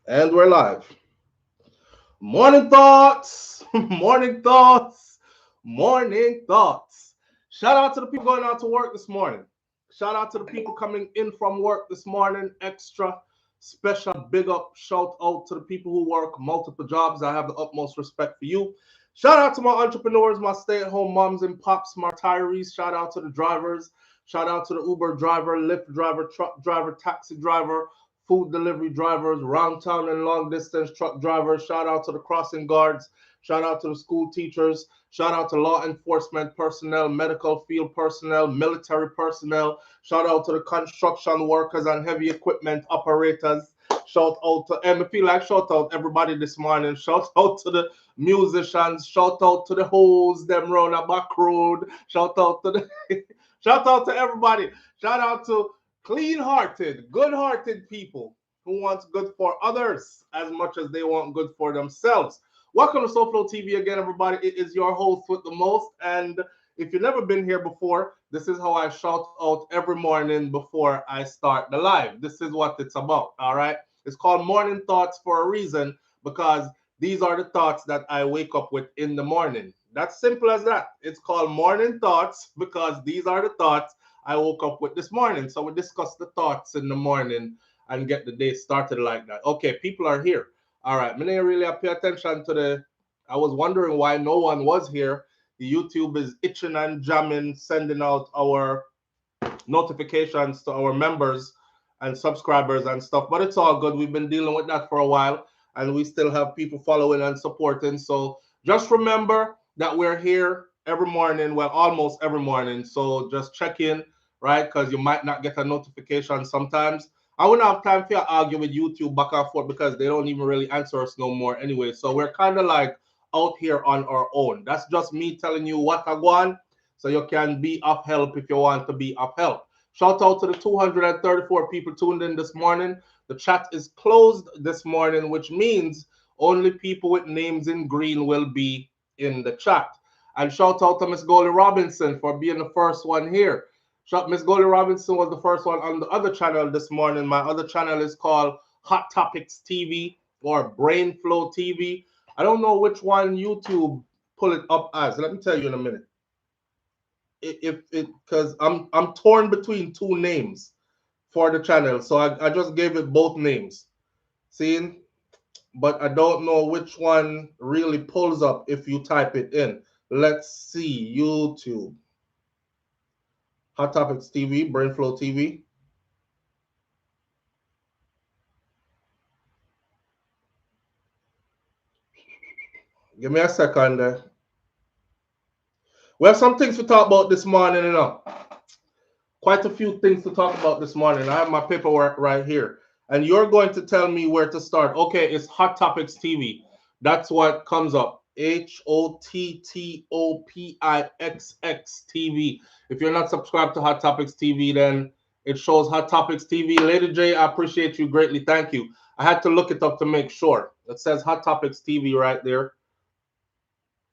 And we're live. Morning thoughts, morning thoughts, morning thoughts. Shout out to the people going out to work this morning. Shout out to the people coming in from work this morning. Extra special big up shout out to the people who work multiple jobs. I have the utmost respect for you. Shout out to my entrepreneurs, my stay at home moms and pops, my retirees. Shout out to the drivers. Shout out to the Uber driver, Lyft driver, truck driver, taxi driver, food delivery drivers, round town and long distance truck drivers. Shout out to the crossing guards. Shout out to the school teachers. Shout out to law enforcement personnel, medical field personnel, military personnel. Shout out to the construction workers and heavy equipment operators. Shout out to I feel like shout out everybody this morning. Shout out to the musicians. Shout out to the hoes them round the back road. Shout out to the shout out to everybody. Shout out to clean-hearted, good-hearted people who want good for others as much as they want good for themselves. Welcome to Soflow TV again, everybody. It is your host with the most. And if you've never been here before, this is how I shout out every morning before I start the live. This is what it's about, all right? It's called Morning Thoughts for a reason because these are the thoughts that I wake up with in the morning. That's simple as that. It's called Morning Thoughts because these are the thoughts I woke up with this morning. So we discuss the thoughts in the morning and get the day started like that. Okay, people are here. All right, I didn't really pay attention to I was wondering why no one was here. The YouTube is itching and jamming, sending out our notifications to our members and subscribers and stuff. But it's all good. We've been dealing with that for a while, and we still have people following and supporting. So just remember that we're here every morning, well, almost every morning. So just check in, right? Because you might not get a notification sometimes. I wouldn't have time to argue with YouTube back and forth because they don't even really answer us no more anyway. So we're kind of like out here on our own. That's just me telling you what I want so you can be of help if you want to be of help. Shout out to the 234 people tuned in this morning. The chat is closed this morning, which means only people with names in green will be in the chat. And shout out to Miss Goldie Robinson for being the first one here. Miss Goldie Robinson was the first one on the other channel this morning. My other channel is called Hot Topics TV or Brain Flow TV. I don't know which one YouTube pull it up as. Let me tell you in a minute. If it because I'm torn between two names for the channel, so I just gave it both names. Seeing, but I don't know which one really pulls up if you type it in. Let's see, YouTube. Hot Topics TV, Brainflow TV. Give me a second there. We have some things to talk about this morning, you know. Quite a few things to talk about this morning. I have my paperwork right here. And you're going to tell me where to start. Okay, it's Hot Topics TV. That's what comes up. HOTTOPIXX TV. If you're not subscribed to Hot Topics TV, then it shows Hot Topics TV. Lady J, I appreciate you greatly. Thank you. I had to look it up to make sure. It says Hot Topics TV right there.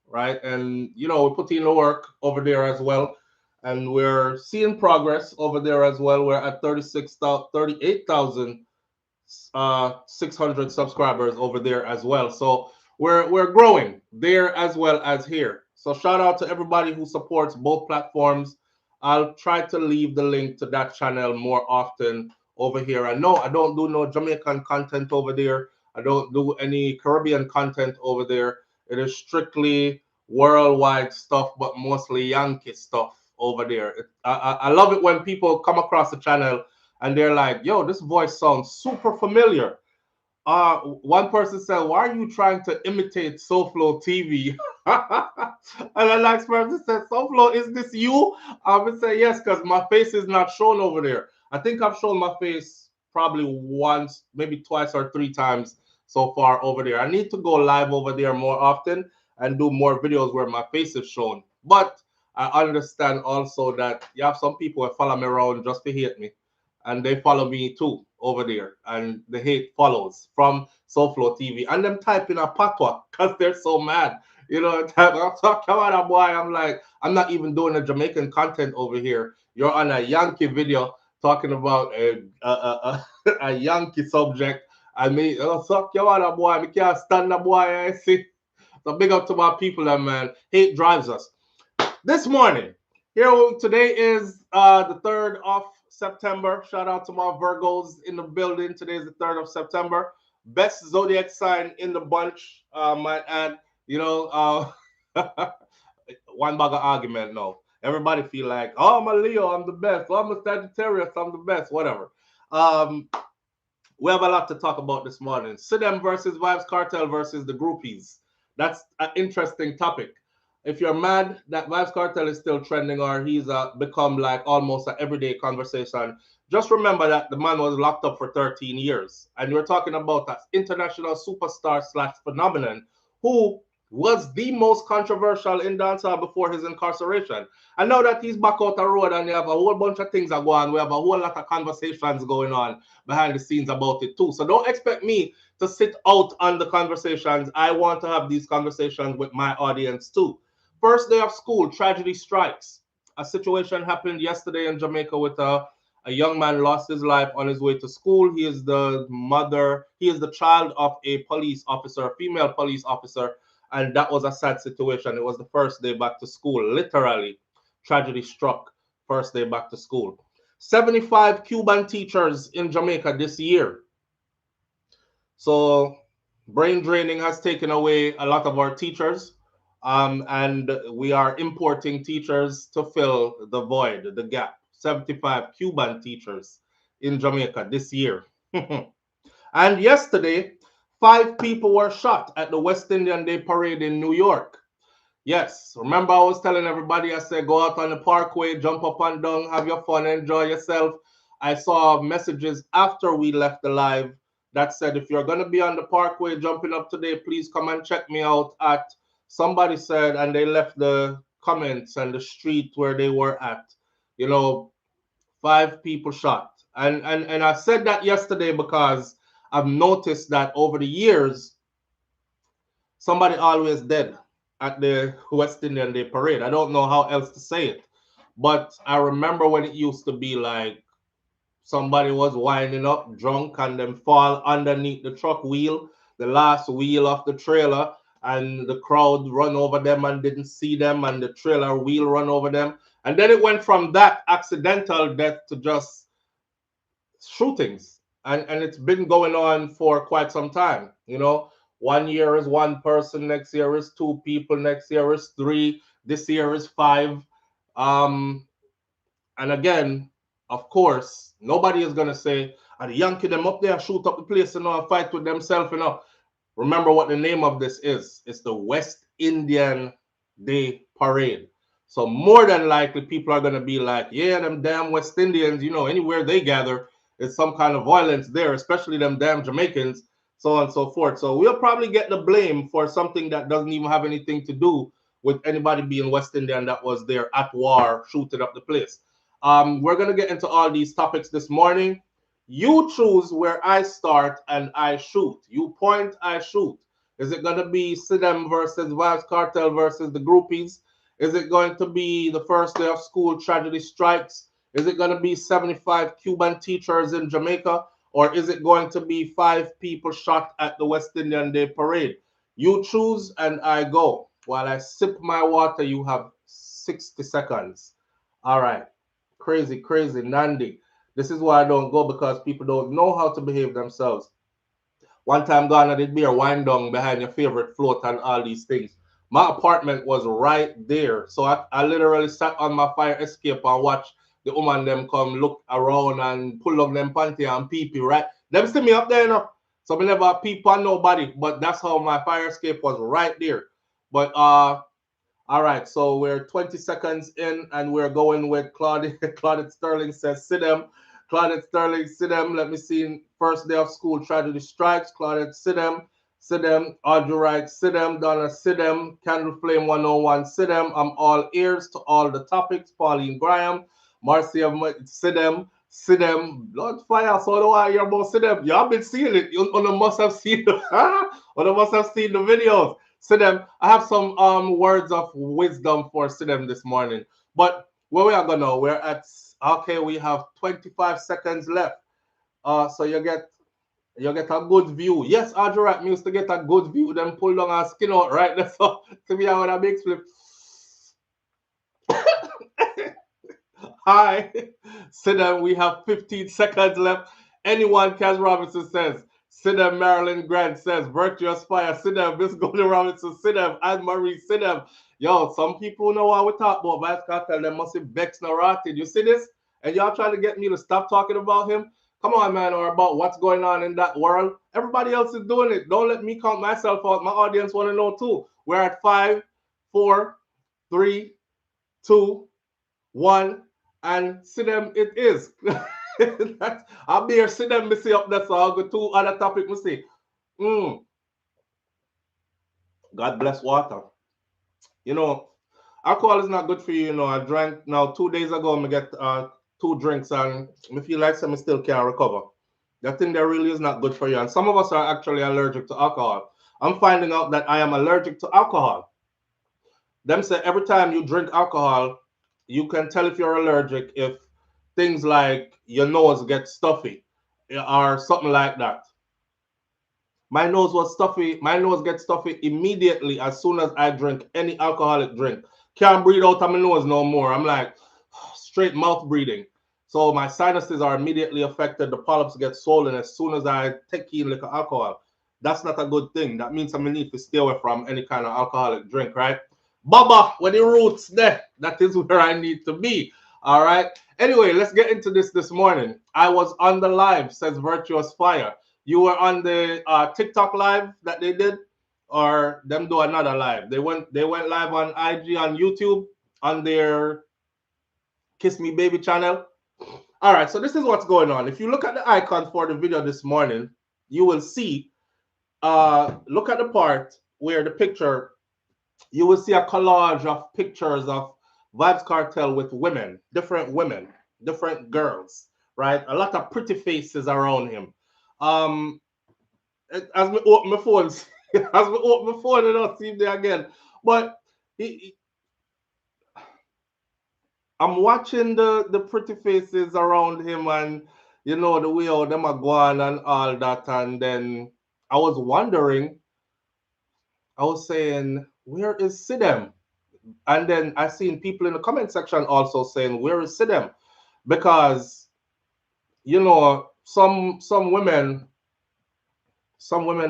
Right? And, you know, we put in the work over there as well. And we're seeing progress over there as well. We're at 38,600 subscribers over there as well. So we're growing there as well as here. So shout out to everybody who supports both platforms. I'll try to leave the link to that channel more often over here. I know I don't do no Jamaican content over there. I don't do any Caribbean content over there. It is strictly worldwide stuff, but mostly Yankee stuff over there. I love it when people come across the channel and they're like, yo, this voice sounds super familiar. One person said, why are you trying to imitate SouFLow TV? And the next person said, SouFLow, is this you? I would say yes, because my face is not shown over there. I think I've shown my face probably once, maybe twice or three times so far over there. I need to go live over there more often and do more videos where my face is shown. But I understand also that you have some people who follow me around just to hate me. And they follow me too over there. And the hate follows from SouFLow TV. And them typing a patwa because they're so mad. You know, I'm talking about a boy. I'm like, I'm not even doing a Jamaican content over here. You're on a Yankee video talking about a Yankee subject. I mean, oh, suck your other boy. I can't stand the boy. I see. So big up to my people, and man, hate drives us. This morning, today is the 3rd of September. Shout out to my Virgos in the building. Today is the 3rd of September. Best zodiac sign in the bunch, might add. You know, one bag of argument. No, everybody feel like, oh, I'm a Leo, I'm the best. Oh, I'm a Sagittarius, I'm the best. Whatever. We have a lot to talk about this morning. Sidem versus Vybz Kartel versus the groupies. That's an interesting topic. If you're mad that Vybz Kartel is still trending or he's become like almost an everyday conversation, just remember that the man was locked up for 13 years. And we're talking about an international superstar slash phenomenon who was the most controversial in dancehall before his incarceration. And now that he's back out the road and you have a whole bunch of things that go on, we have a whole lot of conversations going on behind the scenes about it too. So don't expect me to sit out on the conversations. I want to have these conversations with my audience too. First day of school, tragedy strikes. A situation happened yesterday in Jamaica with a young man lost his life on his way to school. He is the child of a police officer, a female police officer, and that was a sad situation. It was the first day back to school, literally. Tragedy struck first day back to school. 75 Cuban teachers in Jamaica this year. So brain draining has taken away a lot of our teachers. And we are importing teachers to fill the void, the gap. 75 Cuban teachers in Jamaica this year. And yesterday, 5 people were shot at the West Indian Day Parade in New York. Yes, remember I was telling everybody, I said, go out on the parkway, jump up and down, have your fun, enjoy yourself. I saw messages after we left the live that said, if you're going to be on the parkway jumping up today, please come and check me out at, somebody said, and they left the comments and the street where they were at, 5 people shot. And I said that yesterday because I've noticed that over the years, somebody always dead at the West Indian Day Parade. I don't know how else to say it. But I remember when it used to be like somebody was winding up drunk and then fall underneath the truck wheel, the last wheel of the trailer, and the crowd run over them and didn't see them, and the trailer wheel run over them. And then it went from that accidental death to just shootings. And it's been going on for quite some time. 1 year is 1 person, next year is 2 people, next year is 3, this year is 5. And again, of course, nobody is going to say, are the Yankee them up there, shoot up the place, and fight with themselves, Remember what the name of this is. It's the West Indian Day Parade. So more than likely, people are going to be like, yeah, them damn West Indians, anywhere they gather, it's some kind of violence there, especially them damn Jamaicans, so on and so forth. So we'll probably get the blame for something that doesn't even have anything to do with anybody being West Indian that was there at war, shooting up the place. We're going to get into all these topics this morning. You choose where I start and I shoot. You point, I shoot. Is it going to be Sidem versus Vybz Kartel versus the groupies? Is it going to be the first day of school, tragedy strikes? Is it going to be 75 Cuban teachers in Jamaica? Or is it going to be 5 people shot at the West Indian Day Parade? You choose and I go. While I sip my water, you have 60 seconds. All right. Crazy, crazy, Nandi. This is why I don't go, because people don't know how to behave themselves. One time Ghana did be a wind down behind your favorite float and all these things. My apartment was right there. So I literally sat on my fire escape and watched the woman them come look around and pull up them panty and pee-pee, right? Them see me up there, So I never peep on nobody, but that's how my fire escape was right there. But all right, so we're 20 seconds in and we're going with Claudette. Claudette Sterling says, Sidem. Claudette Sterling, Sidem. Let me see. First day of school, tragedy strikes. Claudette, Sidem. Sidem. Audrey Wright, Sidem. Donna, Sidem. Candle Flame 101, Sidem. I'm all ears to all the topics. Pauline Graham. Marcia, Sidem. Sidem. Blood fire. So do I hear about Sidem. Y'all been seeing it. You must have seen it. You must have seen the videos. Sidem, I have some words of wisdom for Sidem this morning. But where we are going now, we're at, okay, we have 25 seconds left. So you get You get a good view. Yes, Audrey Rack used to get a good view, then pull down her skin out, right? That's all. To me, I would have big flip. Hi. Sidem, we have 15 seconds left. Anyone, Kaz Robinson says. Sidem, Marilyn Grant says. Virtuous Fire, Sidem, Miss Golden Robinson, Sidem, Anne Marie, Sidem. Yo, some people know what we talk about. Vybz Kartel, they must be vexed and rotted. You see this? And y'all trying to get me to stop talking about him? Come on, man, or about what's going on in that world. Everybody else is doing it. Don't let me count myself out. My audience want to know too. We're at 5, 4, 3, 2, 1, and Sidem it is. I'll be here, Sidem, me see up there, so I'll go to other topic, me see. God bless water. You know, alcohol is not good for you. You know, I drank now 2 days ago. I get 2 drinks, and I feel like some still can't recover. That thing there really is not good for you. And some of us are actually allergic to alcohol. I'm finding out that I am allergic to alcohol. Them say every time you drink alcohol, you can tell if you're allergic if things like your nose gets stuffy or something like that. My nose was stuffy. My nose gets stuffy immediately as soon as I drink any alcoholic drink. Can't breathe out of my nose no more. I'm like straight mouth breathing. So my sinuses are immediately affected. The polyps get swollen as soon as I take in liquor alcohol. That's not a good thing. That means I need to stay away from any kind of alcoholic drink, right? Baba, when the roots there, that is where I need to be. All right. Anyway, let's get into this morning. I was on the live, says Virtuous Fire. You were on the TikTok live that they did, or them do another live? They went live on IG, on YouTube, on their Kiss Me Baby channel. All right, so this is what's going on. If you look at the icon for the video this morning, you will see. Look at the part where the picture. You will see a collage of pictures of Vybz Kartel with women, different girls, right? A lot of pretty faces around him. As me open my phone, as me open my phone, I don't see him there again. But I'm watching the pretty faces around him, and you know the way how them are going and all that, and then I was wondering. I was saying, where is Sidem? And then I seen people in the comment section also saying, where is Sidem? Because you know some women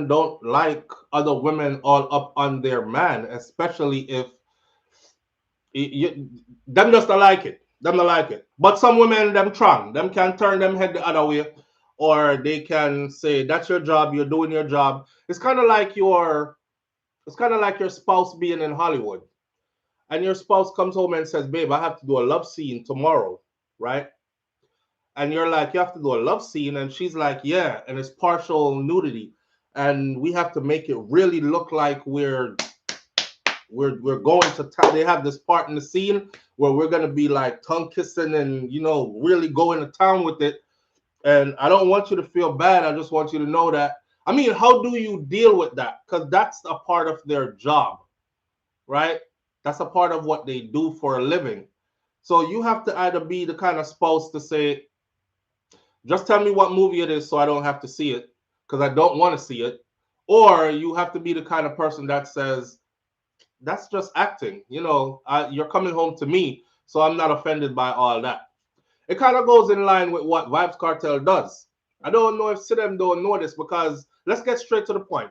don't like other women all up on their man, especially if them just don't like it. Them don't like it. But some women, them strong. Them can turn them head the other way, or they can say, that's your job. You're doing your job. It's kind of like your spouse being in Hollywood, and your spouse comes home and says, babe, I have to do a love scene tomorrow, right? And you're like, you have to do a love scene, and she's like, yeah, and it's partial nudity, and we have to make it really look like we're going to town. They have this part in the scene where we're gonna be like tongue kissing and really going to town with it. And I don't want you to feel bad. I just want you to know that. I mean, how do you deal with that? Because that's a part of their job, right? That's a part of what they do for a living. So you have to either be the kind of spouse to say, just tell me what movie it is so I don't have to see it because I don't want to see it. Or you have to be the kind of person that says, that's just acting. You're coming home to me, so I'm not offended by all that. It kind of goes in line with what Vybz Kartel does. I don't know if Sidem don't know this because let's get straight to the point.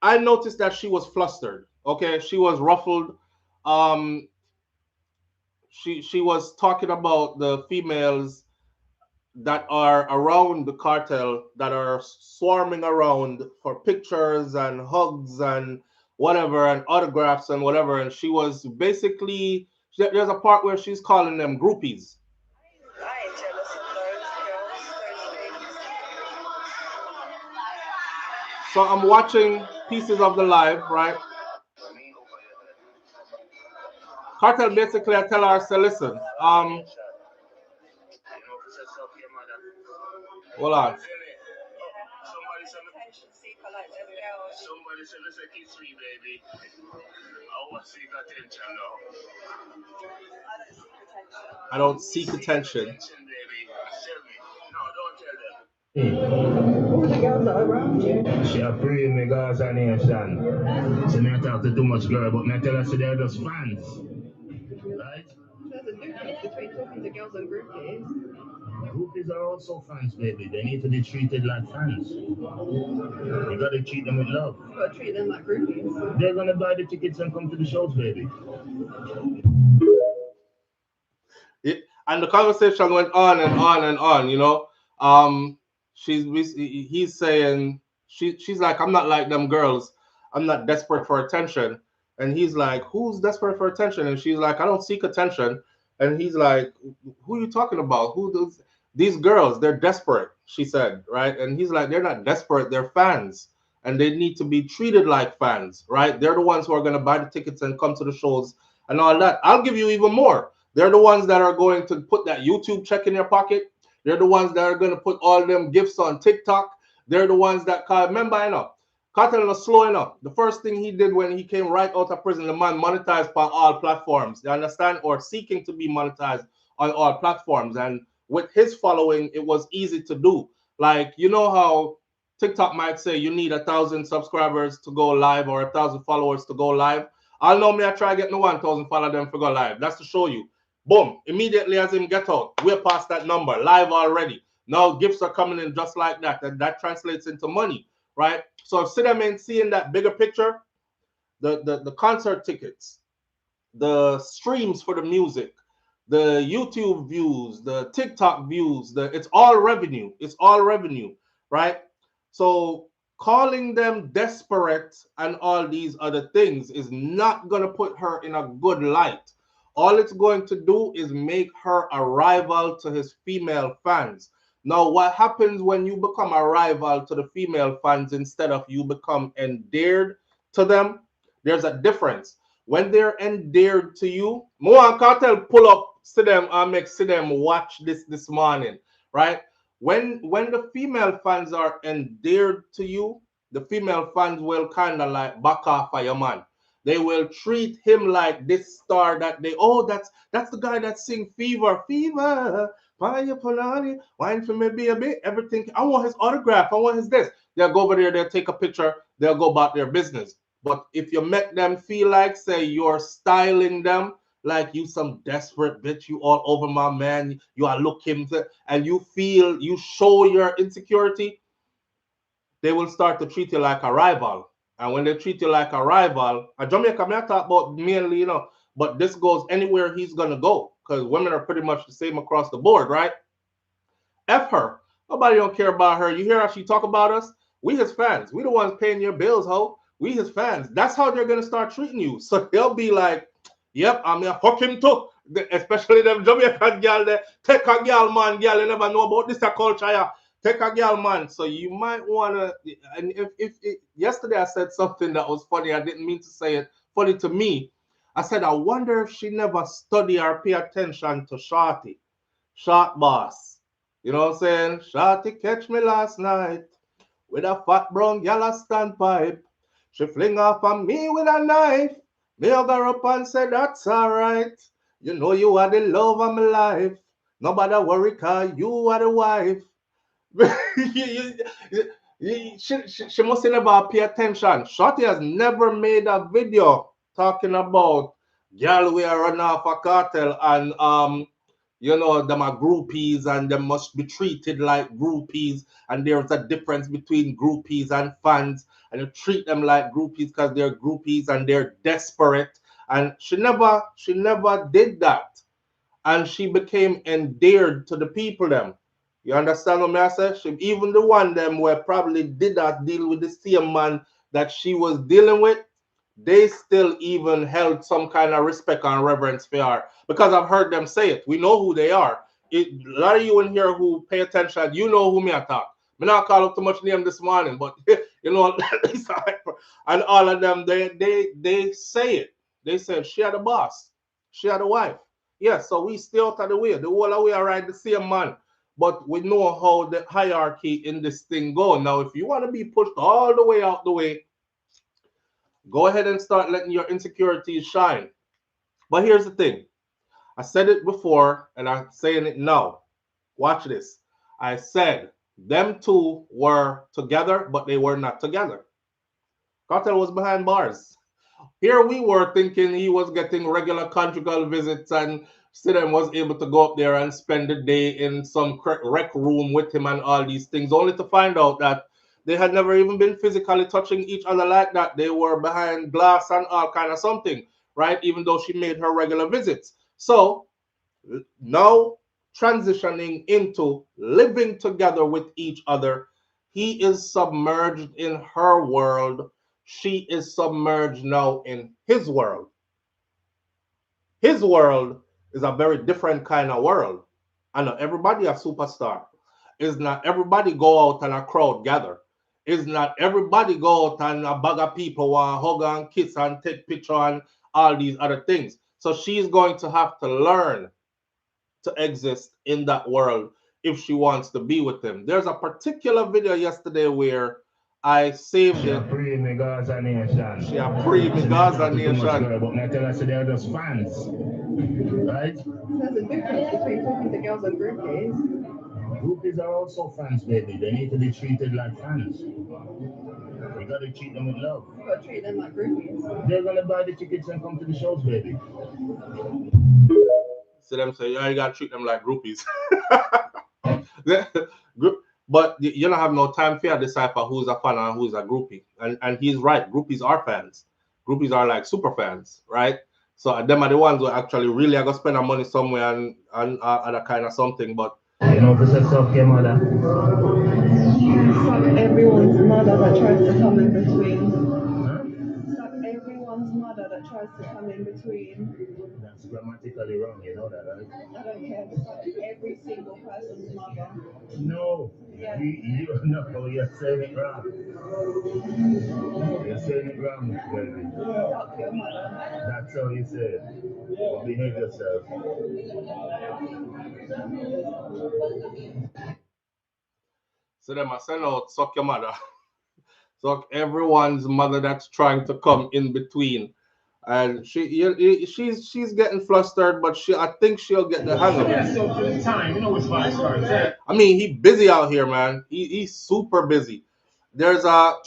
I noticed that she was flustered. Okay, she was ruffled. Um, she was talking about the females that are around the cartel that are swarming around for pictures and hugs and whatever and autographs and whatever. And she was basically, there's a part where she's calling them groupies. I ain't jealous of those girls, so I'm watching pieces of the live, right? Cartel basically, I tell her, I say, listen, hold on. Somebody said, let's kiss me, baby. I want to seek attention now. I don't seek attention. Baby. Tell me. No, don't tell them. She a free me Gaza Nation. So me talk to too much girl, but me tell her so they're just fans. Right? There's a difference between talking to girls and groupies. Groupies are also fans, baby. They need to be treated like fans. You gotta treat them with love. You gotta treat them like groupies. They're gonna buy the tickets and come to the shows, baby. And the conversation went on and on and on. You know, he's saying she's like, I'm not like them girls. I'm not desperate for attention. And he's like, who's desperate for attention? And she's like, I don't seek attention. And he's like, who are you talking about? Who does these girls? They're desperate, she said, right? And he's like, they're not desperate, they're fans. And they need to be treated like fans, right? They're the ones who are going to buy the tickets and come to the shows and all that. I'll give you even more. They're the ones that are going to put that YouTube check in your pocket. They're the ones that are going to put all them gifts on TikTok. They're the ones that, remember, I know, Kartel was slow enough. The first thing he did when he came right out of prison, the man monetized on all platforms. You understand? Or seeking to be monetized on all platforms. And with his following, it was easy to do. Like, you know how TikTok might say you need 1,000 subscribers to go live or 1,000 followers to go live. I'll know me, I try getting 1,000 follow them to go live. That's to show you. Boom. Immediately as him get out, we're past that number, live already. Now gifts are coming in just like that. And that translates into money, right? So if Sidem ain't seeing that bigger picture, the concert tickets, the streams for the music, the YouTube views, the TikTok views, it's all revenue. It's all revenue, right? So calling them desperate and all these other things is not going to put her in a good light. All it's going to do is make her a rival to his female fans. Now, what happens when you become a rival to the female fans instead of you become endeared to them? There's a difference. When they're endeared to you, Moan Kartel pull up Sidem and make Sidem watch this morning, right? When the female fans are endeared to you, the female fans will kind of like back off of your man. They will treat him like this star that that's the guy that sing Fever, Fire Panani, wine for me baby, everything. I want his autograph. I want his this. They'll go over there, they'll take a picture, they'll go about their business. But if you make them feel like, say, you're styling them, like you some desperate bitch, you all over my man, you are looking to, and you show your insecurity, they will start to treat you like a rival. And when they treat you like a rival, a Jamaica, I talk about mainly, you know, but this goes anywhere he's gonna go, because women are pretty much the same across the board, right? F her. Nobody don't care about her. You hear how she talk about us? We his fans. We the ones paying your bills, ho. We his fans. That's how they're gonna start treating you. So they'll be like, yep, I'm gonna fuck him too. Especially them Jamaican girl there. Take a girl, man, girl, you never know about this culture, yeah. Take a girl, man. So you might wanna, and if yesterday I said something that was funny, I didn't mean to say it, funny to me. I said, I wonder if she never study or pay attention to Shorty. Short boss. You know what I'm saying? Shorty catch me last night with a fat brown gal a standpipe. She fling off on me with a knife. Me hug her up and say that's alright. You know you are the love of my life. Nobody worry cause you are the wife. she must never pay attention. Shorty has never made a video talking about girl we are run off a cartel and you know, them are groupies and they must be treated like groupies. And there's a difference between groupies and fans. And you treat them like groupies because they're groupies and they're desperate. And she never did that. And she became endeared to the people them. You understand what I say? Even the one them where probably did not deal with the same man that she was dealing with, they still even held some kind of respect and reverence for her because I've heard them say it. We know who they are. A lot of you in here who pay attention, you know who me I talk. Me not call up too much name this morning, but you know, and all of them, they say it. They said she had a boss, she had a wife. Yeah, so we stay out of the way. The whole of we are right the same man. But we know how the hierarchy in this thing go. Now, if you want to be pushed all the way out the way, go ahead and start letting your insecurities shine. But here's the thing. I said it before, and I'm saying it now. Watch this. I said Them two were together, but they were not together. Cartel was behind bars. Here we were thinking he was getting regular conjugal visits, and Sidem was able to go up there and spend the day in some rec room with him and all these things, only to find out that they had never even been physically touching each other like that. They were behind glass and all kind of something, right? Even though she made her regular visits. So now transitioning into living together with each other, he is submerged in her world. She is submerged now in his world. His world is a very different kind of world. And not everybody a superstar. It's not everybody go out and a crowd gather. It's not everybody go out and a bag of people want to hug and kiss and take picture and all these other things. So she's going to have to learn to exist in that world if she wants to be with him. There's a particular video yesterday where I saved it. She pre me Gaza Nation. She a pre me Gaza Nation. But I tell her so they're just fans. Right? There's a difference between talking to girls and groupies. Groupies are also fans, baby. They need to be treated like fans. You gotta treat them with love. You gotta treat them like groupies. They're gonna buy the tickets and come to the shows, baby. So them say, yeah, you gotta treat them like groupies. But you don't have no time for decipher who's a fan and who's a groupie. And he's right. Groupies are fans. Groupies are like super fans, right? So them are the ones who actually really are gonna spend their money somewhere and other kind of something. But you know, for suck your mother. Suck everyone's mother that tries to come in between. Suck everyone's mother that tries to come in between. That's grammatically wrong, you know that, right? I don't care. Suck every single person's mother. No. Yeah. No, you're saying it wrong. You're saying it wrong, baby. Suck your mother. That's how you say it. Behave yourself. so them I send out suck your mother. Suck everyone's mother that's trying to come in between. And she's getting flustered, but I think she'll get the hang of it. So to the time, you know which Vybz Kartel. I mean, he's busy out here, man. He's super busy. There's a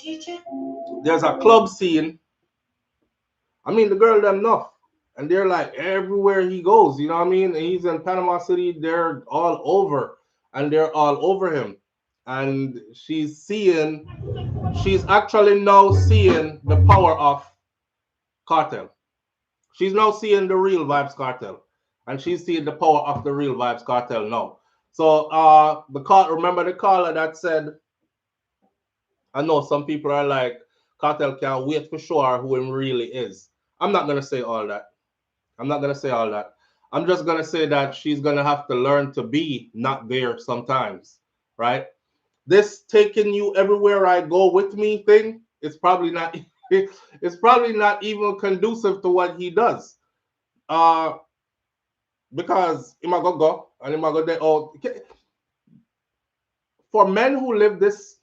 club scene. I mean, the girl them enough, and they're like everywhere he goes. You know what I mean? And he's in Panama City. They're all over, and they're all over him. And she's actually now seeing the power of Kartel. She's now seeing the real Vybz Kartel, and she's seeing the power of the real Vybz Kartel now. So remember the caller that said, I know some people are like, Kartel can't wait for sure who him really is. I'm not gonna say all that. I'm just gonna say that she's gonna have to learn to be not there sometimes, right? This taking you everywhere I go with me thing, it's probably not even conducive to what he does. Because he might go and he might go there. Oh, for men who live this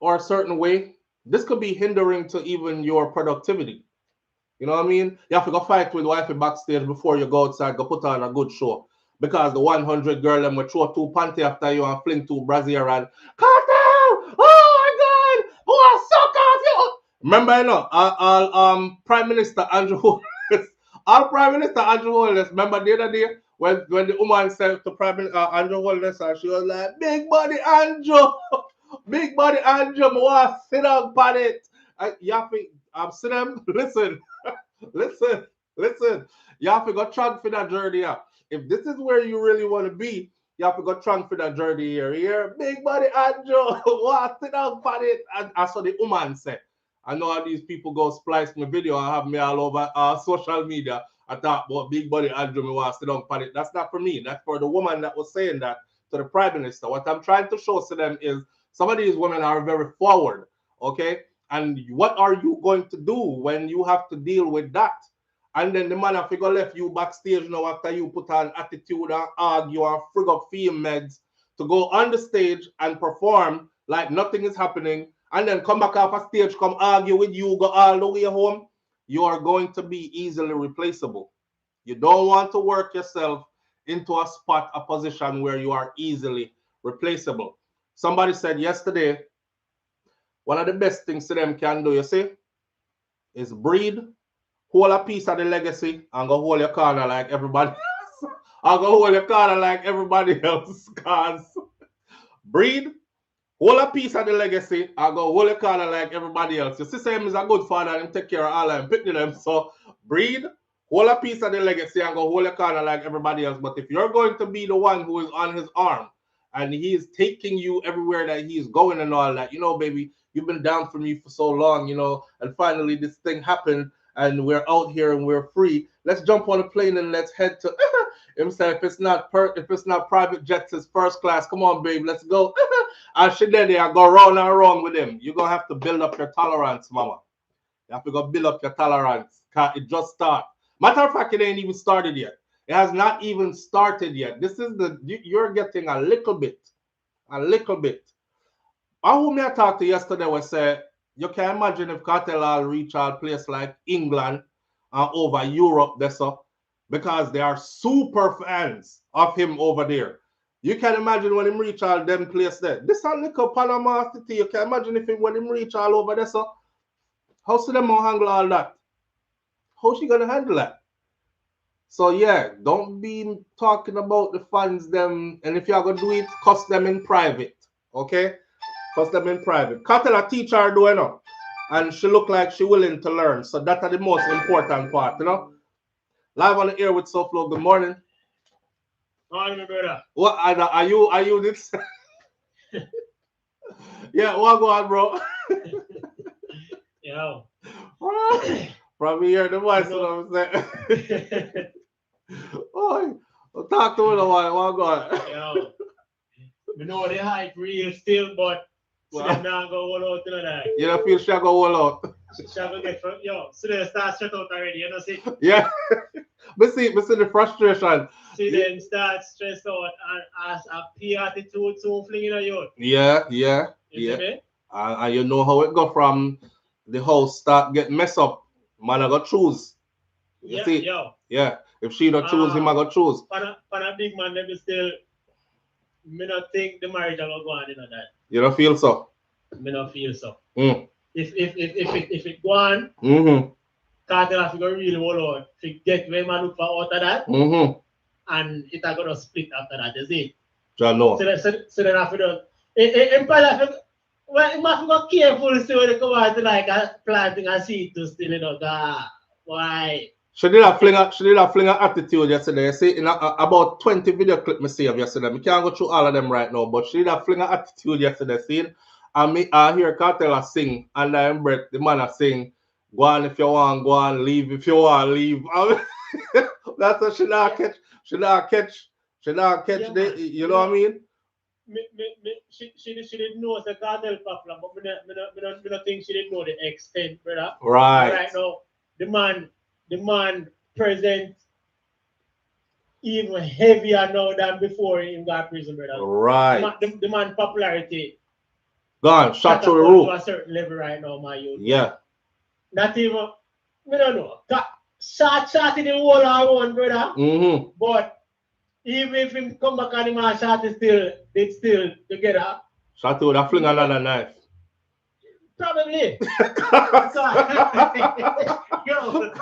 or a certain way, this could be hindering to even your productivity. You know what I mean? You have to go fight with wifey backstage before you go outside, go put on a good show. Because the 100 girl them will throw two panty after you and fling two brassiere and Kartel! Oh my God! Oh, I suck off you! Remember, you know, Prime Minister Andrew Holness, remember the other day when the woman said to Prime Minister Andrew Holness, and she was like, big body Andrew, big body Andrew, I want to sit down on it. You have to, Sidem, listen. You have to go trunk for that journey here. If this is where you really want to be, you have to go trunk for that journey here. Here, big body Andrew, want to sit down on it. And that's what the woman said. I know how these people go splice my video and have me all over social media. I thought, well, big body Andrew, me want to sit down on it. That's not for me. That's for the woman that was saying that to the Prime Minister. What I'm trying to show to them is some of these women are very forward, okay? And what are you going to do when you have to deal with that? And then the man have to go left you backstage now after you put on attitude and argue and frig up fame meds to go on the stage and perform like nothing is happening, and then come back off a stage, come argue with you, go all the way home. You are going to be easily replaceable. You don't want to work yourself into a spot, a position where you are easily replaceable. Somebody said yesterday, one of the best things Sidem can do, you see, is breed, hold a piece of the legacy, and go hold your corner like everybody else. And go hold your corner like everybody else. Cause breed, hold a piece of the legacy, and go hold your corner like everybody else. You see, Sam is a good father and take care of all of them, pick them. So breed, hold a piece of the legacy, and go hold your corner like everybody else. But if you're going to be the one who is on his arm, and he is taking you everywhere that he is going and all that, you know, baby, you've been down for me for so long, you know, and finally this thing happened and we're out here and we're free. Let's jump on a plane and let's head to himself. If it's not private jets, it's first class. Come on, babe, let's go. And she then I go round and round with him. You're gonna have to build up your tolerance, mama. You have to go build up your tolerance. It just started. Matter of fact, it ain't even started yet. It has not even started yet. This is you're getting a little bit. I who me I talked to yesterday was say, you can imagine if Kartel all reach a place like England and over Europe, because they are super fans of him over there. You can imagine when him reach all them place there. This a little Panama City. You can imagine when him reach all over there, so how should them handle all that? How she gonna handle that? So yeah, don't be talking about the fans them, and if you're gonna do it, cuss them in private, okay? Cuss them in private. Kartel a teacher her do, you know, and she look like she willing to learn. So that's the most important part, you know. Live on the air with SouFLo. Good morning. Morning, brother. What are you this? Yeah, what go on, bro? Yo. Probably hear the voice, you know what I'm saying? Oh, talk to me a while. What go on? Yo. We know the hype real still, but so them not go all out tonight. You don't feel she go all out? She go get from, yo, so they start straight out already, you know, see? Yeah. But see the frustration. See them start stressed out and as a P attitude so flinging at you. Yeah. You see me? And you know how it go from the house start get messed up. Man, I go choose. You see? Yo. Yeah. If she don't choose, him I go choose. Pan a big man, them still, me not think the marriage will go on, you know that. You don't feel so? Me not feel so. Mm. If it go on, Kartel have to go really well out to get where man look for out of that, and it are gonna split after that, you see? I know. So then after that, it probably well, you must be careful so when they come out to like a planting a seed to still, you know, why? She did a fling an attitude yesterday. You see, in about 20 video clips me saved yesterday. I can't go through all of them right now, but she did a fling an attitude yesterday. See, and me I hear Kartel sing, and I breath the man sing, go on if you want, go on, leave if you want, leave. That's what she not catch. She not catch Yeah, the, you know what I mean? She didn't know the Kartel popular, but me not think she didn't know the extent, brother. Right. Right now, the man present even heavier now than before in got prison, brother. Right. The man popularity Gone, shot through the roof. to a certain level right now, my youth. Yeah. Not even, we don't know. Shot in the wall around, brother. But even if him come back and him shot is still together. Shot through that fling another knife. Probably. Yo.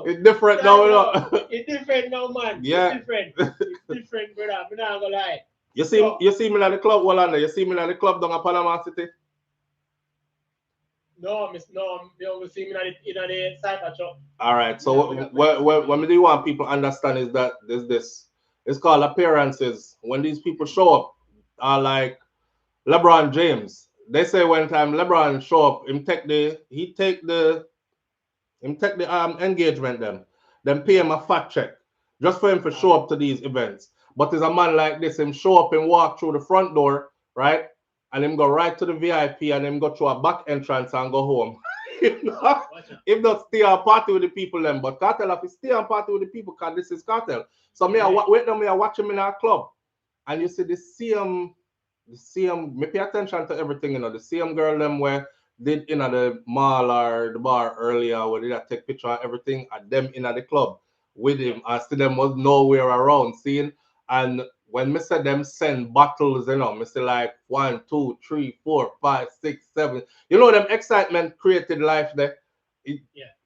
It's different now, you know. It's different now, man. Yeah. It's different, brother. I'm not gonna lie. You see me at the club, Wallanda. You see me at the club down at Panama City. No, you don't see me in the cyber shop. All right. So what we do want people to understand is that there's this. It's called appearances. When these people show up, are like LeBron James. They say one time LeBron show up, him take the engagement then pay him a fat check just for him to show up to these events. But there's a man like this, him show up and walk through the front door, right? And him go right to the VIP and him go through a back entrance and go home. If not stay and party with the people then. But Kartel have to stay and party with the people because this is Kartel. So me I watch him in our club. And you see the same, me pay attention to everything, you know, the same girl them where did in the mall or the bar earlier where they take picture of everything at them in the club with him. I still them was nowhere around seeing. And when me say them send bottles, you know, me say like 1, 2, 3, 4, 5, 6, 7. You know, them excitement created life there.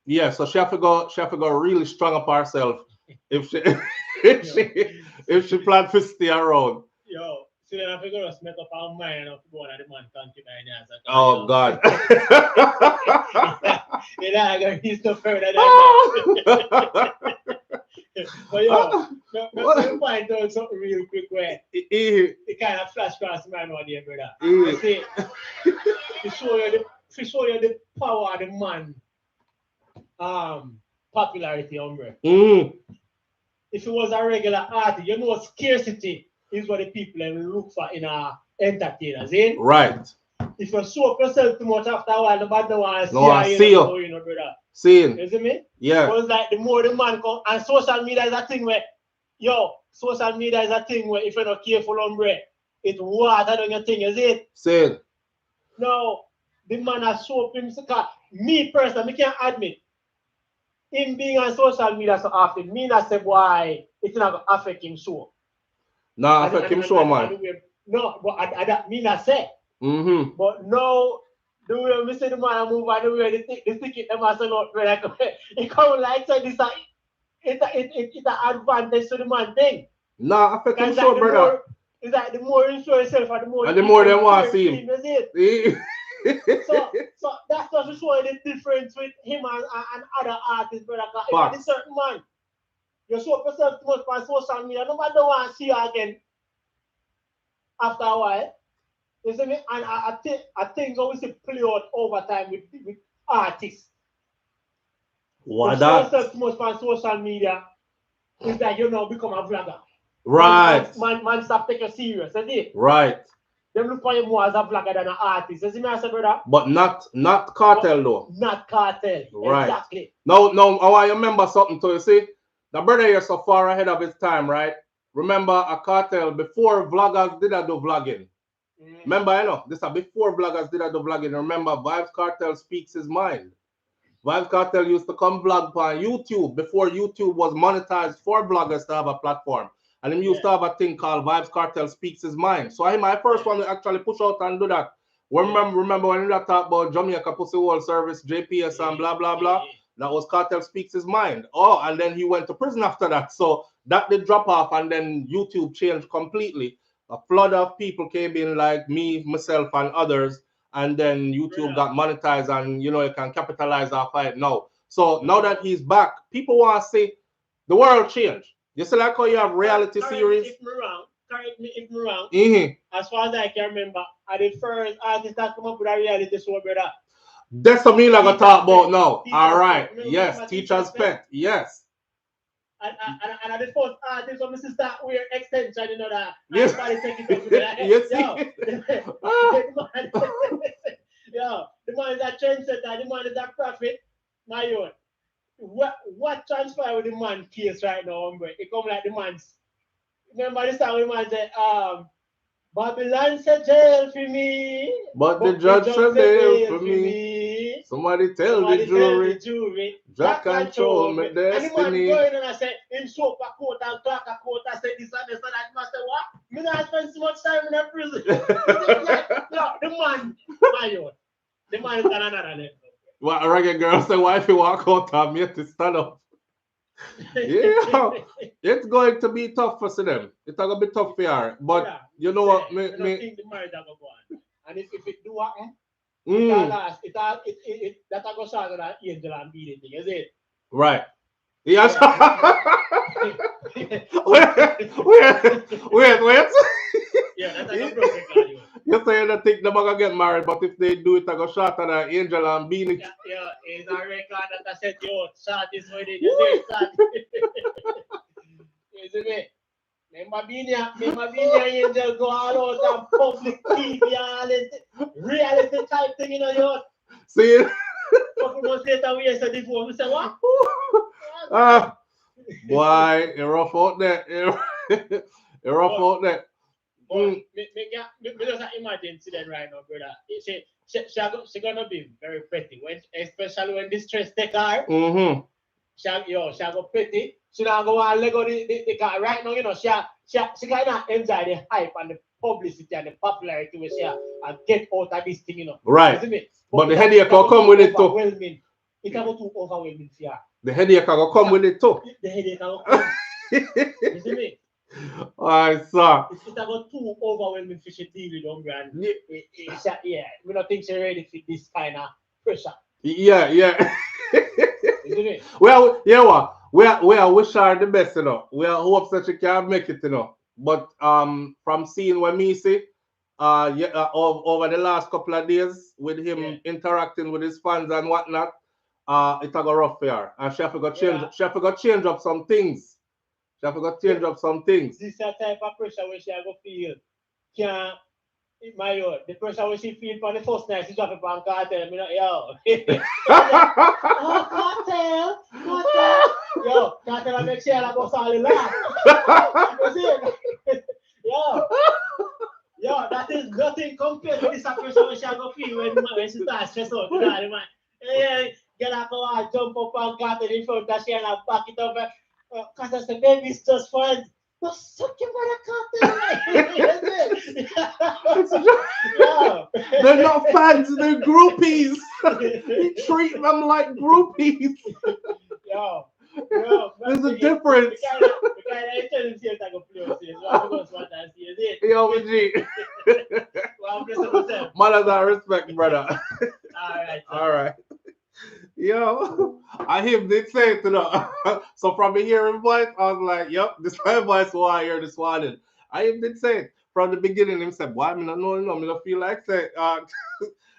Yeah, so she have to go really strong up herself if she if she plan to stay around. Yo, so then I figure us make up our mind of going at the man concubine as a Oh God. You know, I got he's no further than that. But yo, let me find out something real quick where it kind of flash across my mind here, brother. I say, to show you the power of the man popularity, hombre. If it was a regular artist, you know scarcity is what the people look for in our entertainers, eh? Right. If you show up yourself too much after a while, nobody don't want to see you. Brother. Seeing. You see me? Yeah. Because like the more the man come, and social media is a thing where, social media is a thing where if you're not careful, hombre, it water on your thing, is it? Seeing. No, the man has show up himself. Me personally, I can't admit him being on social media so often, me not say why it's not going to affect him so. Nah, affect him so, man. No, but I me not say. But no, the way we see the man move and the way the ticket them as a lot, it come like so this it's an advantage to the man thing. Nah, affect him so, brother. It's like the more you show yourself and the more they want to see him. So that's just showing the difference with him and other artists, brother. If a certain man, you show up yourself too much on social media, nobody don't want to see you again after a while. You see me? And I think we see play out over time with artists. What you that? Show yourself too much on social media, it's like you now become a vlogger. Right. Man stop taking you serious, is it? Right. Them look for you more as a vlogger than an artist. You see me, I say, brother? But not Kartel though. Not Kartel. Right. Exactly. No, I want you remember something too. You see, the brother here so far ahead of his time, right? Remember a Kartel before vloggers did do vlogging. Remember, you know, this is before vloggers did do vlogging. Remember, Vybz Kartel speaks his mind. Vybz Kartel used to come vlog on YouTube before YouTube was monetized for bloggers to have a platform. And he used to have a thing called Vybz Kartel Speaks His Mind. So I'm my first one to actually push out and do that. Remember when you talk about Jamaica Pussy World Service, JPS and blah, blah, blah? That was Kartel Speaks His Mind. Oh, and then he went to prison after that. So that did drop off and then YouTube changed completely. A flood of people came in like me, myself, and others. And then YouTube got monetized and, you know, you can capitalize off it now. So now that he's back, people want to say the world changed. You see like how you have reality series? Correct me if I'm wrong. As far as I can remember, at the first artist that come up with a reality show, brother. That's what me like to talk about now. All right. Yes, Teacher's Pet. Yes. And at the first artist when Mrs. start wear extension, you know that. Yes. Yes. The man is a trendsetter, the man is a prophet. My own. What transpired with the man case right now, hombre? It come like the man's. Remember this time when the man said, Babylon said jail for me. But the judge said jail for me. Somebody tell the jury. Jack control my destiny. And the man going and I said, him show up a court and talk a court and say this and this and that. I said, what? Me not spend so much time in a prison. The man, my own. The man is on another level. What a reggae girl say, why if you walk out and me to stand up? Yeah, it's going to be tough for them. It's going to be tough for her. But you know what? I don't think the marriage will go on. And if it do happen, that will go start on Angel and Beanie thing, is it? Right. Yes. Wait. Yeah, that's like a broken card. You say you think they're going to get married, but if they do it, I go short on Angel and Beanie. Yeah, it's a record that I said, yo, short is what it is. You see me? Remember Beanie Angel go all out on public TV and reality type thing, you know, yo. See it? Couple months later, we said before, we said, what? Boy, you're rough out there. You're rough out there. Me just imagine Sidem right now, brother. She gonna be very pretty, especially when this stress take her. She go petty. She not go and Lego the car right now, you know, she cannot enjoy the hype and the publicity and the popularity we see and get out of this thing, you know. Right. Isn't it? But the headache will come with it too. It's about too overwhelming for you. The headache will come with it too. The headache will come. Isn't it? Alright, sir. It's about too overwhelming for she deal with them, and yeah, we don't think she's ready for this kind of pressure. Yeah. Isn't it? Well, you know what? We wish her the best, you know. We hope that she can make it, you know. But from seeing what me see, over the last couple of days with him interacting with his fans and whatnot, it a go rough for her. And she have to go change. She have to go change up some things. She have to go change up some things. This is the type of pressure where she go feel. The pressure when she feel for the first night, she drop it on Kartel. Me not, yo. Kartel. Yo, Kartel, I make sure I go all the laugh. Yo, that is nothing compared to this pressure when she go feel when she starts stress out. You know, man. Hey, get up and jump up on Kartel in front of she and back it up. Kartel said, baby, it's just fun. But suck your mother, Kartel. They're not fans, they're groupies. You treat them like groupies. Yo, there's a difference. Yo, G. Manners and respect, brother. All right. Yo, I hear did say it, you know. So from the hearing voice, I was like, yep, this my voice what I hear this morning. I even did say it from the beginning. Him said, why me not know, me not feel like say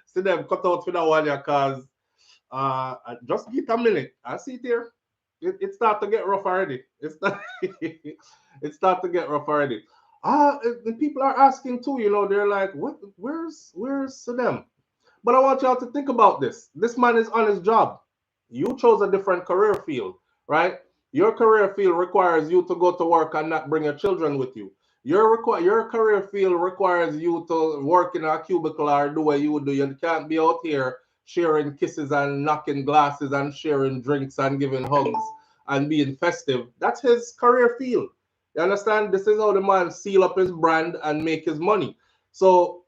see them cut out for that one, cause just get a minute. I see it here. It start to get rough already. It start to get rough already. The people are asking too, you know, they're like, what? Where's Sidem? But I want y'all to think about this. This man is on his job. You chose a different career field, right? Your career field requires you to go to work and not bring your children with you. Your career field requires you to work in a cubicle or do what you would do. You can't be out here sharing kisses and knocking glasses and sharing drinks and giving hugs and being festive. That's his career field. You understand? This is how the man seal up his brand and make his money. So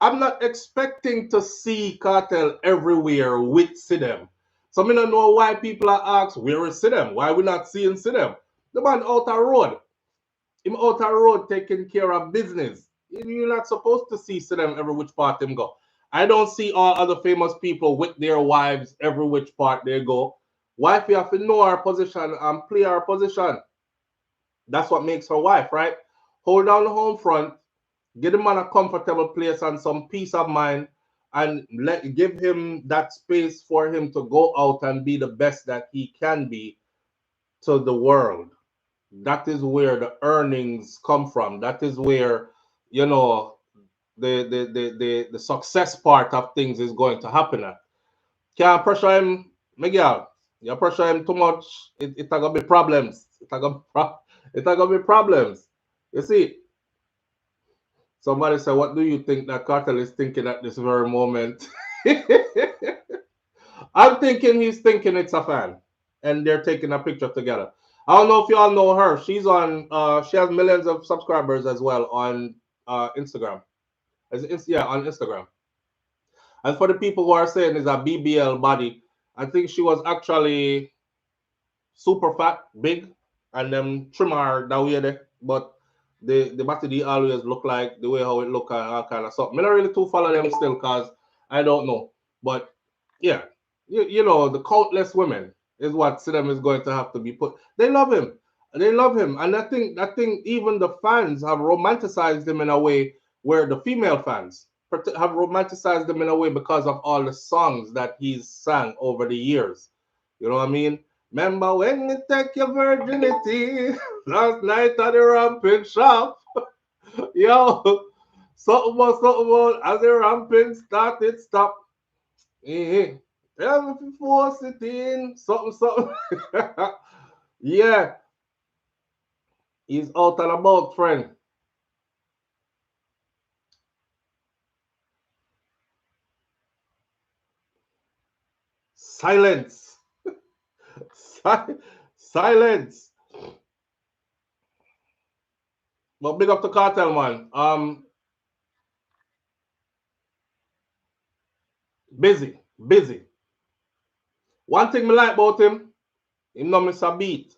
I'm not expecting to see Kartel everywhere with Sidem. So I don't know why people are asking, where is Sidem? Why we not seeing Sidem? The man out the road. Him out the road taking care of business. You're not supposed to see Sidem every which part him go. I don't see all other famous people with their wives every which part they go. Wife, you have to know our position and play our position. That's what makes her wife, right? Hold down the home front. Get him on a comfortable place and some peace of mind, and give him that space for him to go out and be the best that he can be to the world. That is where the earnings come from. That is where, you know, the success part of things is going to happen at. Can't pressure him, Miguel. You pressure him too much, it gonna be problems. It gonna be problems. You see. Somebody said, what do you think that Kartel is thinking at this very moment? I'm thinking he's thinking it's a fan. And they're taking a picture together. I don't know if you all know her. She's on, she has millions of subscribers as well on Instagram. On Instagram. And for the people who are saying it's a BBL body, I think she was actually super fat, big, and them trim her that way there. But the body always look like the way how it look and all kind of stuff. I don't really too follow them still because I don't know. But yeah, you know, the countless women is what Sidem is going to have to be put. They love him. They love him. And I think even the fans have romanticized him in a way where the female fans have romanticized him in a way because of all the songs that he's sang over the years. You know what I mean? Remember when you take your virginity last night at the ramping shop? Yo, something about as the ramping started, stop. Tell me if you force it in, something. Yeah, he's out and about, friend. Silence. Silence. But big up to Cartel, man. Busy. One thing me like about him know miss a beat.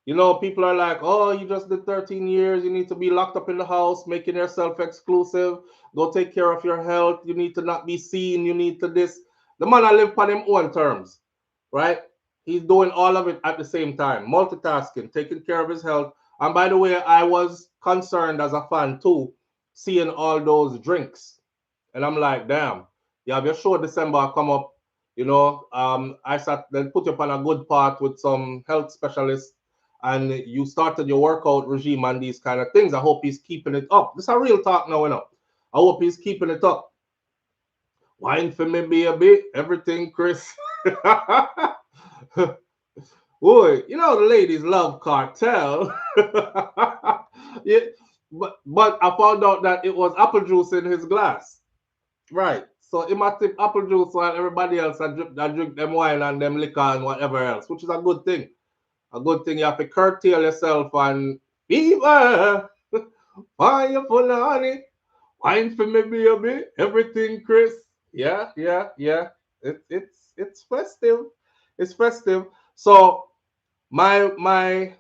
You know, people are like, oh, you just did 13 years. You need to be locked up in the house, making yourself exclusive. Go take care of your health. You need to not be seen. You need to this. The man I live on him own terms, right? He's doing all of it at the same time, multitasking, taking care of his health. And by the way, I was concerned as a fan too, seeing all those drinks. And I'm like, damn, you have your show December come up. You know, I sat then put you up on a good path with some health specialists, and you started your workout regime and these kind of things. I hope he's keeping it up. This is a real talk now, you know. I hope he's keeping it up. Wine for me, baby. Everything, Chris. Boy, you know the ladies love Cartel. Yeah, but I found out that it was apple juice in his glass. Right. So he must tip apple juice while everybody else I drink them wine and them liquor and whatever else, which is a good thing. A good thing. You have to curtail yourself and fever. Fire full of honey. Wine for me, baby. Everything, Chris. Yeah. It's festive. It's festive. So my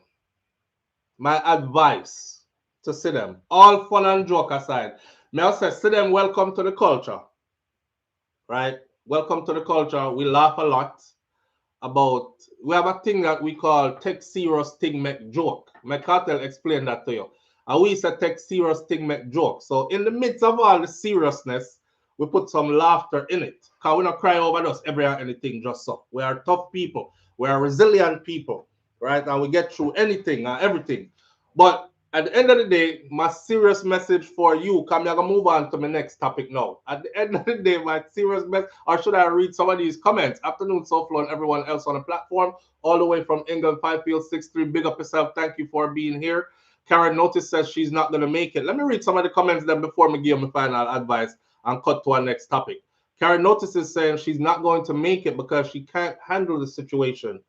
advice to Sidem, all fun and joke aside, may I say, Sidem, welcome to the culture. Right? Welcome to the culture. We laugh a lot about, we have a thing that we call take serious thing make joke. My Cartel explain that to you. And we say take serious thing make joke. So in the midst of all the seriousness, we put some laughter in it. Because we don't cry over us every and anything just so. We are tough people. We are resilient people. Right? And we get through anything and everything. But at the end of the day, my serious message for you, I'm going to move on to my next topic now. At the end of the day, my serious message, or should I read some of these comments? Afternoon, Soflow, and everyone else on the platform, all the way from England, 5-Field-6-3. Big up yourself. Thank you for being here. Karen Notice says she's not going to make it. Let me read some of the comments then before we give my final advice and cut to our next topic. Karen Notice is saying she's not going to make it because she can't handle the situation.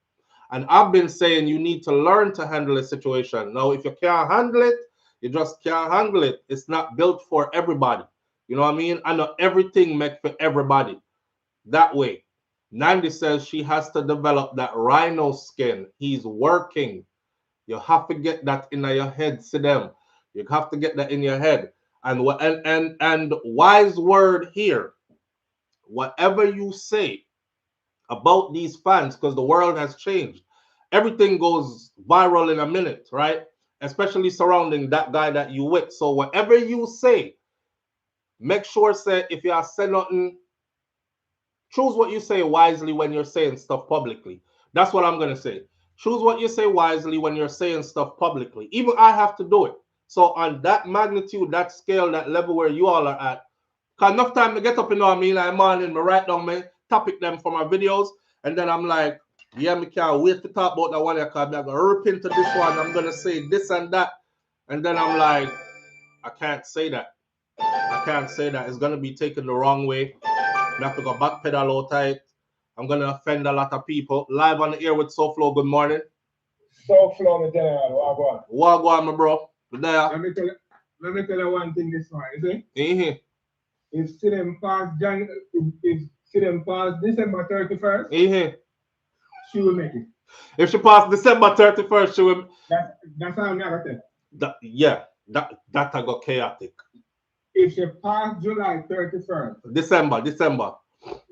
And I've been saying you need to learn to handle a situation. Now, if you can't handle it, you just can't handle it. It's not built for everybody. You know what I mean? And not everything meant for everybody. That way. Nandi says she has to develop that rhino skin. He's working. You have to get that in your head, Sidem. You have to get that in your head. And wise word here. Whatever you say about these fans, because the world has changed. Everything goes viral in a minute, right? Especially surrounding that guy that you with. So whatever you say, make sure say if you are saying nothing, choose what you say wisely when you're saying stuff publicly. That's what I'm going to say. Choose what you say wisely when you're saying stuff publicly. Even I have to do it. So on that magnitude, that scale, that level where you all are at, because enough time to get up, you know what I mean? I'm morning, I write down my topic them for my videos, and then I'm like, yeah, me can't wait to talk about that one because I'm going to rip into this one. I'm going to say this and that. And then I'm like, I can't say that. I can't say that. It's going to be taken the wrong way. I have to go backpedal out tight. I'm going to offend a lot of people. Live on the air with SouFLow. Good morning. SouFLow, me tell you, Wagwan, my bro. Good day. Let me tell you one thing this one, you see? If Sidem pass December 31st, she will make it. If she pass December 31st, she will. That's how I'm gonna tell. That I got chaotic. If she pass July 31st. December.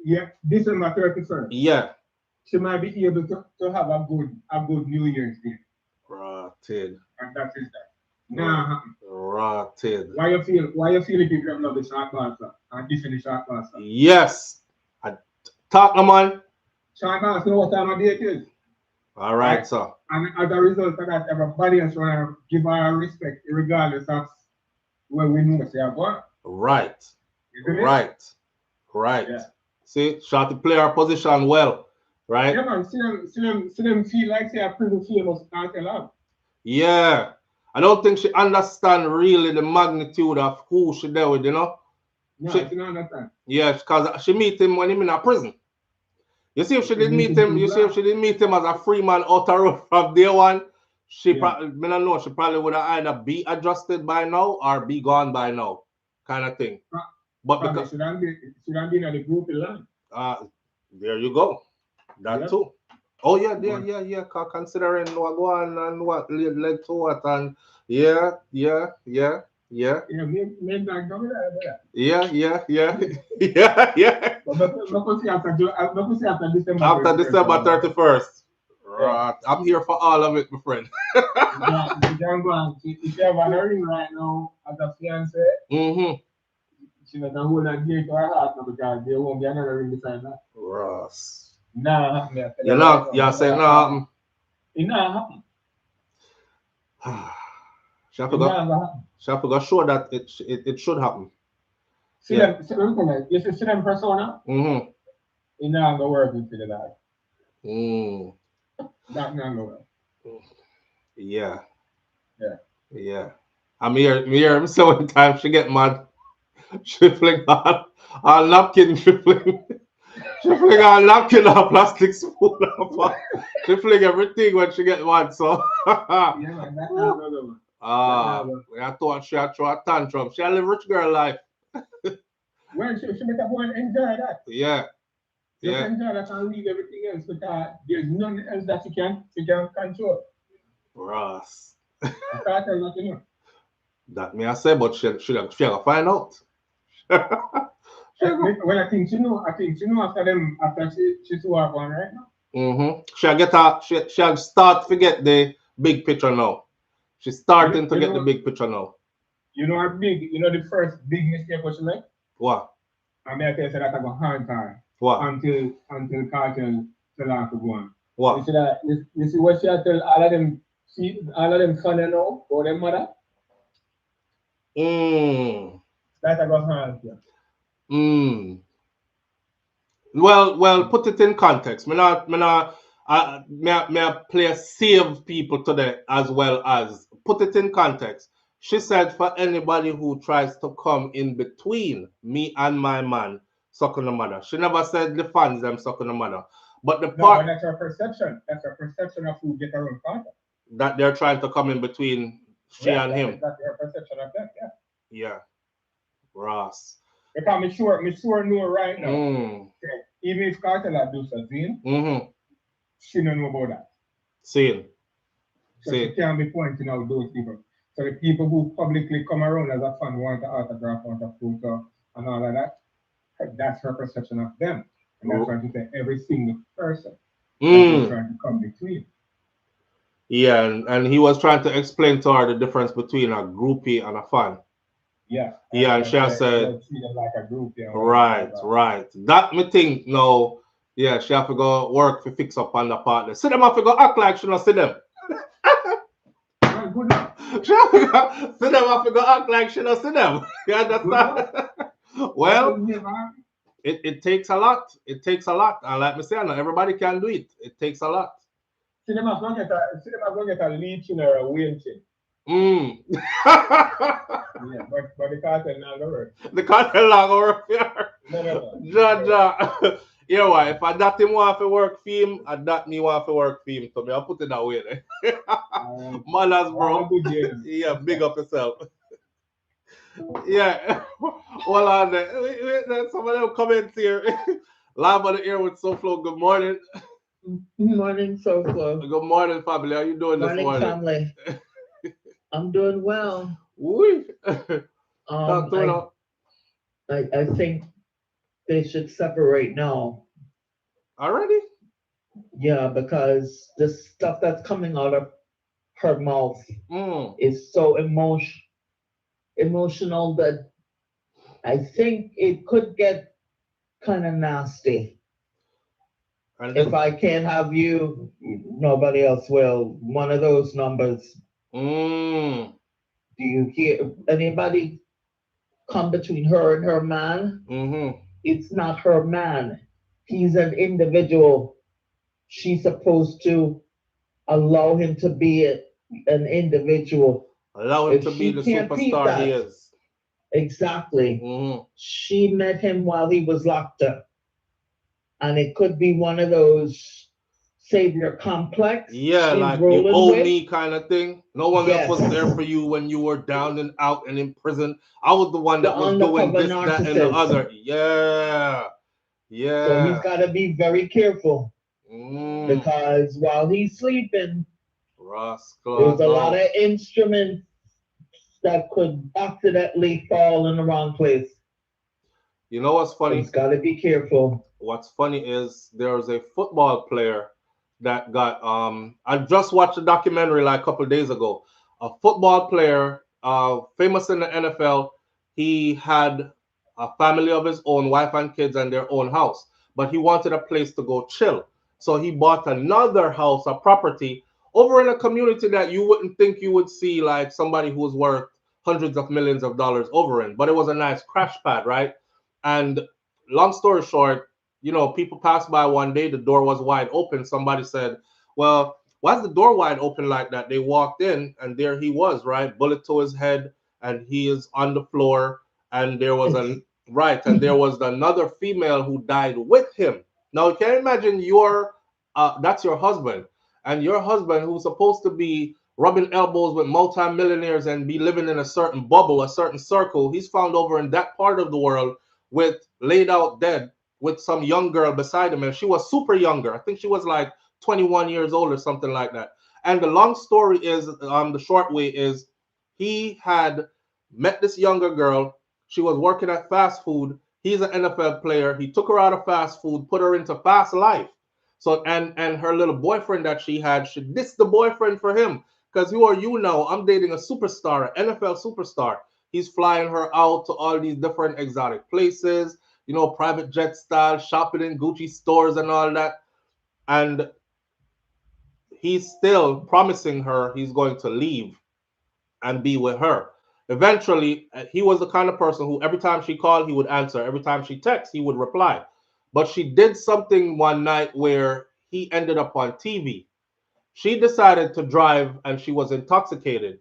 Yeah, December 31st. Yeah. She might be able to have a good New Year's Day. Rotted. And that is that. Nah. Rotted. Why you feel if you love the short passer and this is the short passer? Yes. Talk no man. Short passer, what time of day it is? All right, sir. And as a result of that, everybody else want to give her respect regardless of where we know say about. Right. Right. Yeah. See, she have to play her position well, right? Yeah, man. See them feel like they are pretty famous Cartel out. Yeah. I don't think she understand really the magnitude of who she dealt with, you know? No, she don't understand. Yeah, because she meet him when he's in a prison. You see if she didn't meet him, you see if she didn't meet him as a free man out the road from day one, she probably, I don't know, she probably would have either be adjusted by now or be gone by now, kind of thing. But because should have been in the group line. There you go. That too. Oh yeah. Considering what go on and what led to what and yeah. Yeah. After December 31st. Right. I'm here for all of it, my friend. If you have a ring right now as a fiance, she doesn't hold that dear to her heart because there won't be another ring beside that. Ross. Nah, you're saying no. It not happen. She have to go show that it should happen. See them, you see them persona? It not gonna work with the dog. That not gonna work. Yeah. I'm here so many times she get mad. She fling on napkin, she fling on napkin or plastic spoon. She fling everything when she get mad, so I thought she had throw a tantrum. She live rich girl life. Well, she make a boy enjoy that. Just enjoy that and leave everything else because there's nothing else that you can control. Ross. I can't tell nothing else. That may I say, but she gotta find out. Well, I think she know after she's working right now. She'll start to get the big picture now. She's starting to get the big picture now. You know the first big mistake what she make? What? I mean I tell you that I go hard time. What? Until Cartel tell her to go on. What? You see that you see what she tell all of them funny now or them mother? That I go hard here. Well, put it in context. Me play save people today as well as put it in context. She said for anybody who tries to come in between me and my man sucking the mother. She never said the fans them sucking the mother. But the part that's her perception. That's her perception of who get her own contact. That they're trying to come in between she and him. That's her perception of that, Yeah. Ross. Because me sure know right now. Even if Cartel do something, she don't know about that. She can't be pointing out those people. So the people who publicly come around as a fan want to autograph, want a photo, and all of that, that's her perception of them. And that's why she said every single person is trying to come between. Yeah, and he was trying to explain to her the difference between a groupie and a fan. Yeah, and she said, like a group, right. That me think now, yeah, she have to go work to fix up on the partner. See them have to go act like she not see them. Good enough. See them have to go act like she not see them. You understand? Well, it takes a lot. It takes a lot. And like me say, not everybody can do it. It takes a lot. See them have to get a leech in or a wheel chin. Yeah, but the cartel not gonna work. The cartel not gonna work here. No. You know what? If I that him want to work for him, and that me want to work for him. So me, I'll put it that way. Manners, bro. Yeah, big up yourself. Yeah. Hold on there. Some of them comments here. Live on the air with SouFLo. Good morning. Good morning, SouFLo. Good morning, family. How you doing this morning? Family. I'm doing well. I think they should separate now. Already? Yeah, because the stuff that's coming out of her mouth is so emotional that I think it could get kind of nasty. If I can't have you, nobody else will. One of those numbers. Do you hear anybody come between her and her man? It's not her man. He's an individual. She's supposed to allow him to be an individual. Allow him to be the superstar he is. Exactly. She met him while he was locked up. and it could be one of those savior complex. Yeah, she's like you rolling owe with. me kind of thing. No one else was there Yes. for you when you were down and out and in prison. I was the one The that was doing undercover this, that, and the narcissist. other. Yeah, So he's yeah. got to be very careful because while he's sleeping, there's a lot of instruments that could accidentally fall in the wrong place. You know what's funny? So he's got to be careful. What's funny is there's a football player that got I just watched a documentary like a couple of days ago. A football player, famous in the NFL, he had a family of his own, wife and kids, and their own house. But he wanted a place to go chill. So he bought another house, a property, over in a community that you wouldn't think you would see like somebody who's worth hundreds of millions of dollars over in. But it was a nice crash pad, right? And long story short, you know, people passed by one day, the door was wide open. Somebody said, well, why's the door wide open like that? They walked in and there he was, right? Bullet to his head, and he is on the floor. And there was and there was another female who died with him. Now you can imagine that's your husband, and your husband who's supposed to be rubbing elbows with multimillionaires and be living in a certain bubble, a certain circle, he's found over in that part of the world with laid out dead with some young girl beside him, and she was super younger. I think she was like 21 years old or something like that. And the long story is, the short way is, he had met this younger girl. She was working at fast food. He's an NFL player. He took her out of fast food, put her into fast life. So and her little boyfriend that she had, she dissed the boyfriend for him. Because who are you now? I'm dating a superstar, an NFL superstar. He's flying her out to all these different exotic places, you know, private jet style, shopping in Gucci stores and all that. And he's still promising her he's going to leave and be with her. Eventually, he was the kind of person who every time she called, he would answer. Every time she texted, he would reply. But she did something one night where he ended up on TV. She decided to drive and she was intoxicated.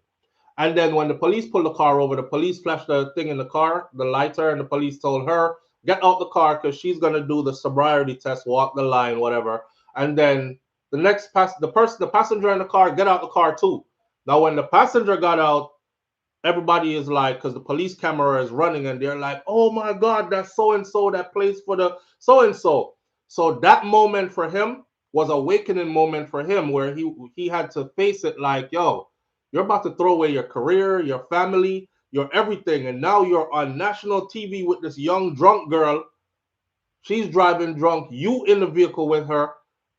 And then when the police pulled the car over, the police flashed the thing in the car, the lighter, and the police told her, get out the car because she's going to do the sobriety test, walk the line, whatever. And then the passenger in the car, get out the car too. Now, when the passenger got out, everybody is like, because the police camera is running and they're like, oh my God, that's so-and-so, that place for the so-and-so. So that moment for him was an awakening moment for him where he had to face it like, yo, you're about to throw away your career, your family, your everything. And now you're on national TV with this young drunk girl. She's driving drunk, you in the vehicle with her.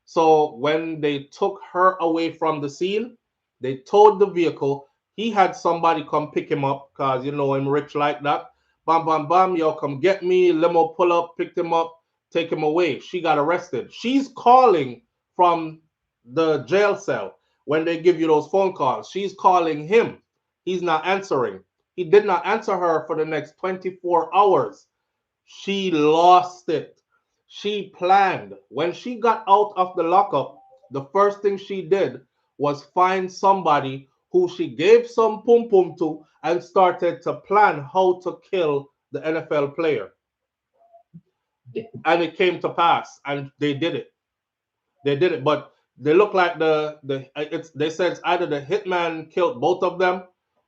So when they took her away from the scene, they towed the vehicle. He had somebody come pick him up because, you know, I'm rich like that. Bam, bam, bam, yo, come get me. Limo pull up, picked him up, take him away. She got arrested. She's calling from the jail cell when they give you those phone calls. She's calling him. He's not answering. He did not answer her for the next 24 hours. She lost it. She planned. When she got out of the lockup, the first thing she did was find somebody who she gave some pum pum to and started to plan how to kill the NFL player. And it came to pass, and they did it. They did it, but they look like they said it's either the hitman killed both of them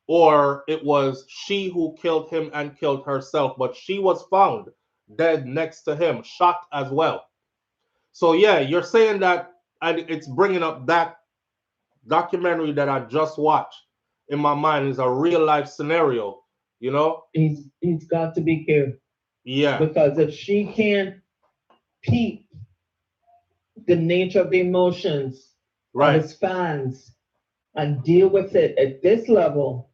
or it was she who killed him and killed herself, but she was found dead next to him, shot as well. So yeah, you're saying that, and it's bringing up that documentary that I just watched in my mind is a real life scenario, you know? He's got to be careful. Yeah. Because if she can't peep the nature of the emotions of his fans and deal with it at this level,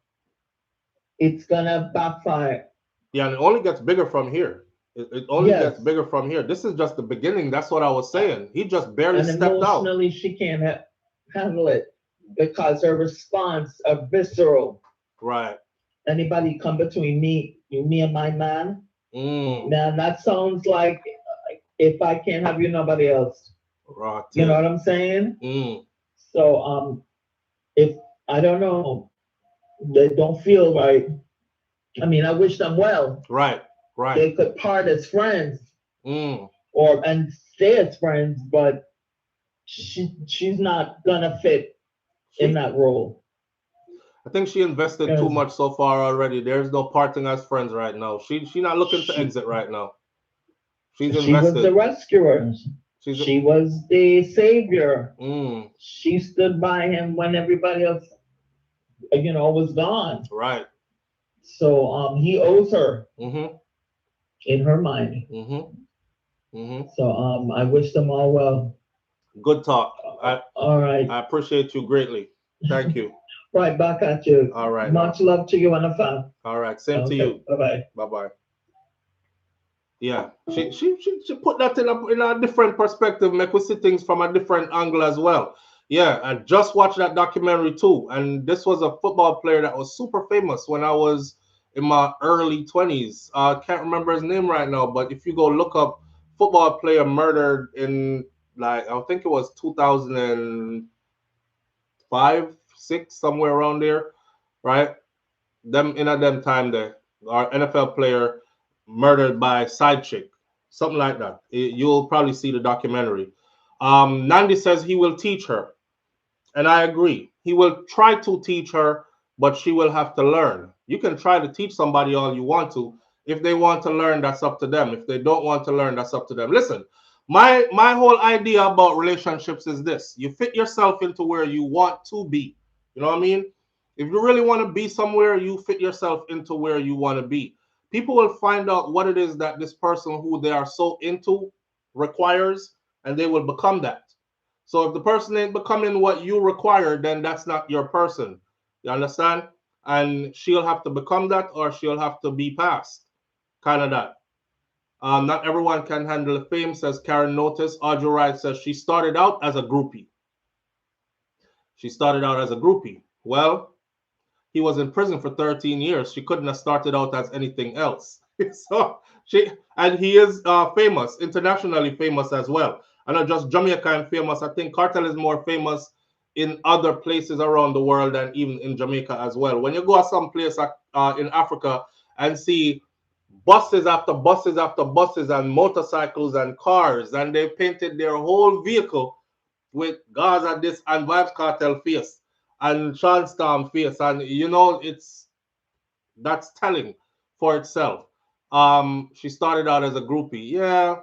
it's gonna backfire. Yeah, and it only gets bigger from here. It only gets bigger from here. This is just the beginning. That's what I was saying. He just barely stepped out. Emotionally, she can't handle it because her response are visceral. Right. Anybody come between me and my man? Now that sounds like if I can't have you, nobody else. Right. You know what I'm saying? So if I don't know, they don't feel right. I mean, I wish them well. Right. Right. They could part as friends. And stay as friends, but she's not gonna fit in that role. I think she invested too much so far already. There's no parting as friends right now. She's not looking to exit right now. She's invested. She was the rescuer. She was the savior. She stood by him when everybody else, was gone. Right. So he owes her in her mind. So I wish them all well. Good talk. All right. I appreciate you greatly. Thank you. Right back at you. All right. Much love to you and the fam. All right. Same to you. Bye-bye. Bye-bye. Yeah. She put that in a different perspective, make we see things from a different angle as well. Yeah, I just watched that documentary too. And this was a football player that was super famous when I was in my early 20s. I can't remember his name right now, but if you go look up football player murdered in, like, I think it was 2005, 6, somewhere around there, right? Them time there, our NFL player murdered by side chick, something like that. You'll probably see the documentary. Nandi says he will teach her, and I agree. He will try to teach her, but she will have to learn. You can try to teach somebody all you want to. If they want to learn, that's up to them. If they don't want to learn, that's up to them. Listen, my whole idea about relationships is this: you fit yourself into where you want to be. You know what I mean? If you really want to be somewhere, you fit yourself into where you want to be. People will find out what it is that this person who they are so into requires, and they will become that. So if the person ain't becoming what you require, then that's not your person. You understand? And she'll have to become that, or she'll have to be past. Kind of that. Not everyone can handle the fame, says Karen Notice. Audrey Wright says she started out as a groupie. She started out as a groupie. Well, he was in prison for 13 years. She couldn't have started out as anything else. So he is famous, internationally famous as well. And not just Jamaican famous. I think Kartel is more famous in other places around the world than even in Jamaica as well. When you go to some place in Africa and see buses after buses after buses and motorcycles and cars, and they painted their whole vehicle with Gaza this and Vybz Kartel face and Sean Storm face, and that's telling for itself. She started out as a groupie. Yeah,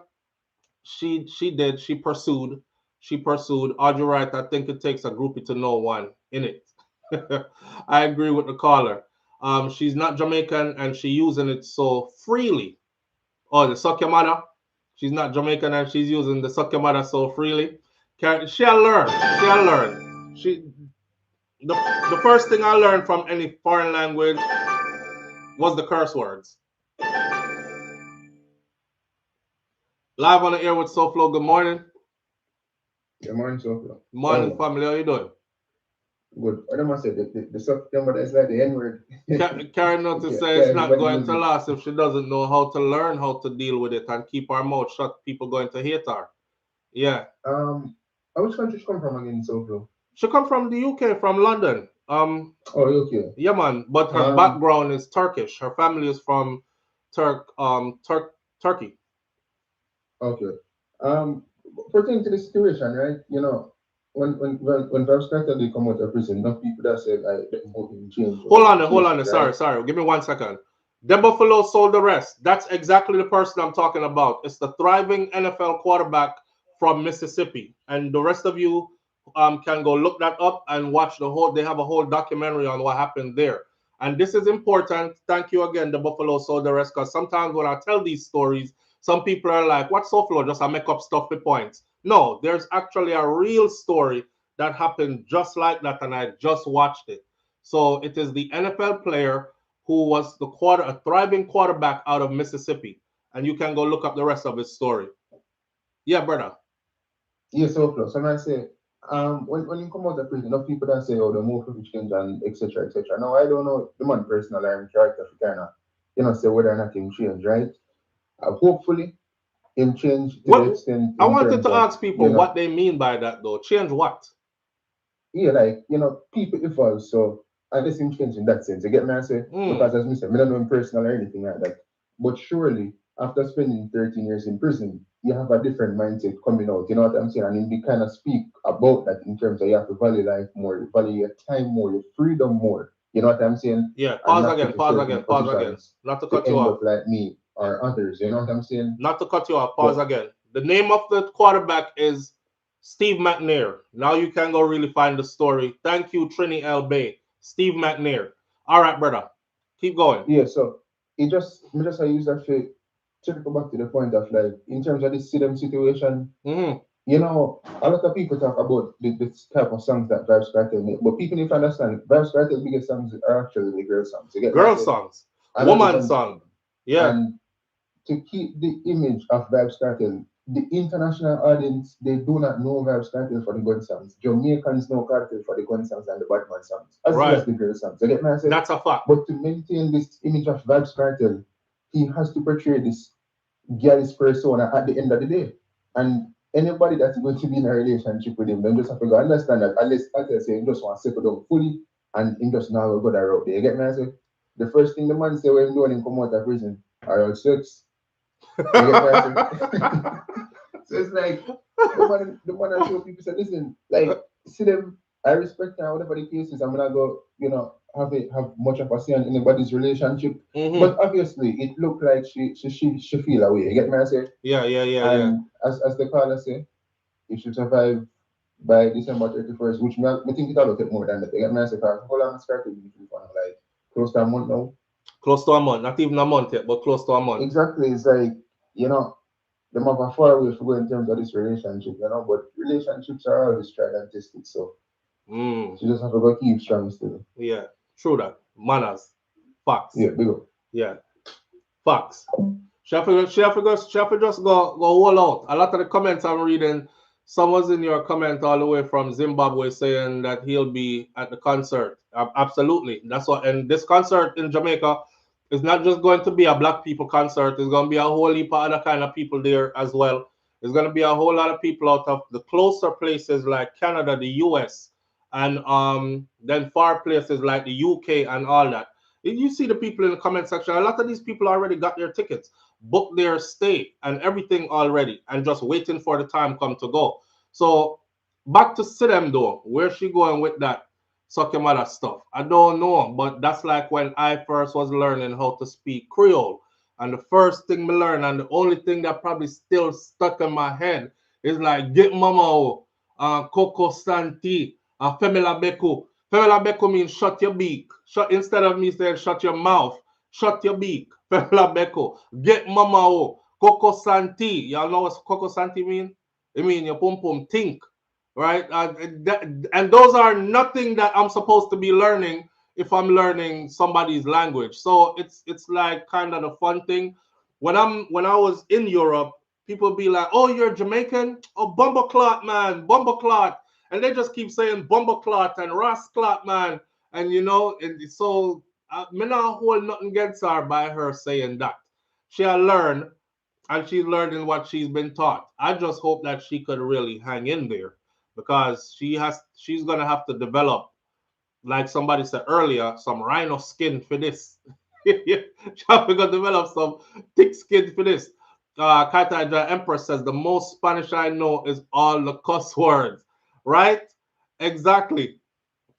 she did. She pursued. Audrey Wright, I think it takes a groupie to know one in it. I agree with the caller. She's not Jamaican and she using it so freely. Oh, the suck your mother. She's not Jamaican and she's using the suck your mother so freely. She'll learn. The first thing I learned from any foreign language was the curse words. Live on the air with SouFLo. Good morning. Good morning, SouFLo. Morning, family. How you doing? Good. I don't want to say the September is like the N-word. Karen Notice says it's not going to last if she doesn't know how to learn how to deal with it and keep her mouth shut. People going to hate her. Yeah. Which country she come from again, SouFLo? She come from the UK, from London. Oh, UK. Yeah, man. But her background is Turkish. Her family is from Turkey. Okay. Pertaining to the situation, right? When Vybz Kartel did come out of prison, enough people that said voting change. Hold on. Right? Sorry. Give me 1 second. The Buffalo sold the rest. That's exactly the person I'm talking about. It's the thriving NFL quarterback from Mississippi. And the rest of you can go look that up and watch they have a whole documentary on what happened there. And this is important. Thank you again, the Buffalo sold the rest, because sometimes when I tell these stories, some people are like, what's SouFLo? Just I make up stuff for points. No, there's actually a real story that happened just like that, and I just watched it. So it is the NFL player who was a thriving quarterback out of Mississippi. And you can go look up the rest of his story. Yeah, brother. Yeah, SouFLo. So I say, when you come out of prison, enough people that say, oh, the move for change and etc. etc. Now I don't know the man personal and character for kind of, say whether or not him change, right? Hopefully him change to the extent. I wanted to ask people what they mean by that though. Change what? Yeah, like people evolve, so unless him change in that sense. You get me? I say because as me said, I don't know him personal or anything like that. But surely after spending 13 years in prison, you have a different mindset coming out. You know what I'm saying? And we kind of speak about that in terms of you have to value life more, you value your time more, your freedom more. You know what I'm saying? Yeah, pause again. Not to cut you off. Like me or others, you know what I'm saying? Not to cut you off, pause again. The name of the quarterback is Steve McNair. Now you can go really find the story. Thank you, Trini L. Bay. Steve McNair. All right, brother. Keep going. Yeah, so I use that to go back to the point of like, in terms of this Sidem situation, you know, a lot of people talk about this type of songs that Vybz Kartel make, but people need to understand, Vybz Kartel's biggest songs are actually the girl songs. Girl songs. Woman song. Yeah. And to keep the image of Vybz Kartel, the international audience, they do not know Vybz Kartel for the gun songs. Jamaicans know Kartel for the gun songs and the Batman songs, as well as the girl songs. You get me? That's a fact. But to maintain this image of Vybz Kartel, he has to portray this girl's persona at the end of the day. And anybody that's going to be in a relationship with him, then just have to go understand that unless I say he just want to settle down fully and he just now go that route. You get me? The first thing the man say when doing him come out of prison, are you sex? You get me? So it's like the man I show people say, listen, like see them, I respect her, whatever the case is, I'm gonna go, you know, have much of a say on anybody's relationship. But obviously it looked like she feel away. You get me? I say? Yeah. And as the caller say, it should survive by December 31st, which I think it'll take more than that. You get me? I say, how long has Kartel been for? Like close to a month now. Close to a month, not even a month yet, but close to a month. Exactly. It's like, you know, they have a far way to go in terms of this relationship, you know, but relationships are always tried and tested, so you just have to go keep strong still. Yeah, true that. Manners. Facts. Yeah, big up. Yeah. Facts. She have to just go all out. A lot of the comments I'm reading, someone's in your comment all the way from Zimbabwe saying that he'll be at the concert. Absolutely. That's what, and this concert in Jamaica is not just going to be a black people concert. It's going to be a whole heap of other kind of people there as well. There's going to be a whole lot of people out of the closer places like Canada, the US, and then far places like the UK and all that. You see the people in the comment section, a lot of these people already got their tickets, booked their stay and everything already, and just waiting for the time come to go. So back to Sidem though, where's she going with that suck your mother stuff? I don't know, but that's like when I first was learning how to speak Creole. And the first thing I learned, and the only thing that probably still stuck in my head is like, get mama, Coco Santi, Femela Beku. Femela Beku means shut your beak. Shut, instead of me saying shut your mouth, shut your beak. Femela Beku. Get mama, Coco Santi. Y'all know what Coco Santi mean? It mean your pum pum think. Right? And those are nothing that I'm supposed to be learning if I'm learning somebody's language. So it's like kind of the fun thing. When I was in Europe, people be like, "Oh, you're Jamaican? Oh, bumbleclot, man, bumbleclot," and they just keep saying bumbleclot and rasclot, man. And you know, and so me not hold nothing against her by her saying that. She'll learn, and she's learning what she's been taught. I just hope that she could really hang in there, because she's gonna have to develop, like somebody said earlier, some rhino skin for this. She's gonna develop some thick skin for this. Kataja Empress says the most Spanish I know is all the cuss words, right? Exactly.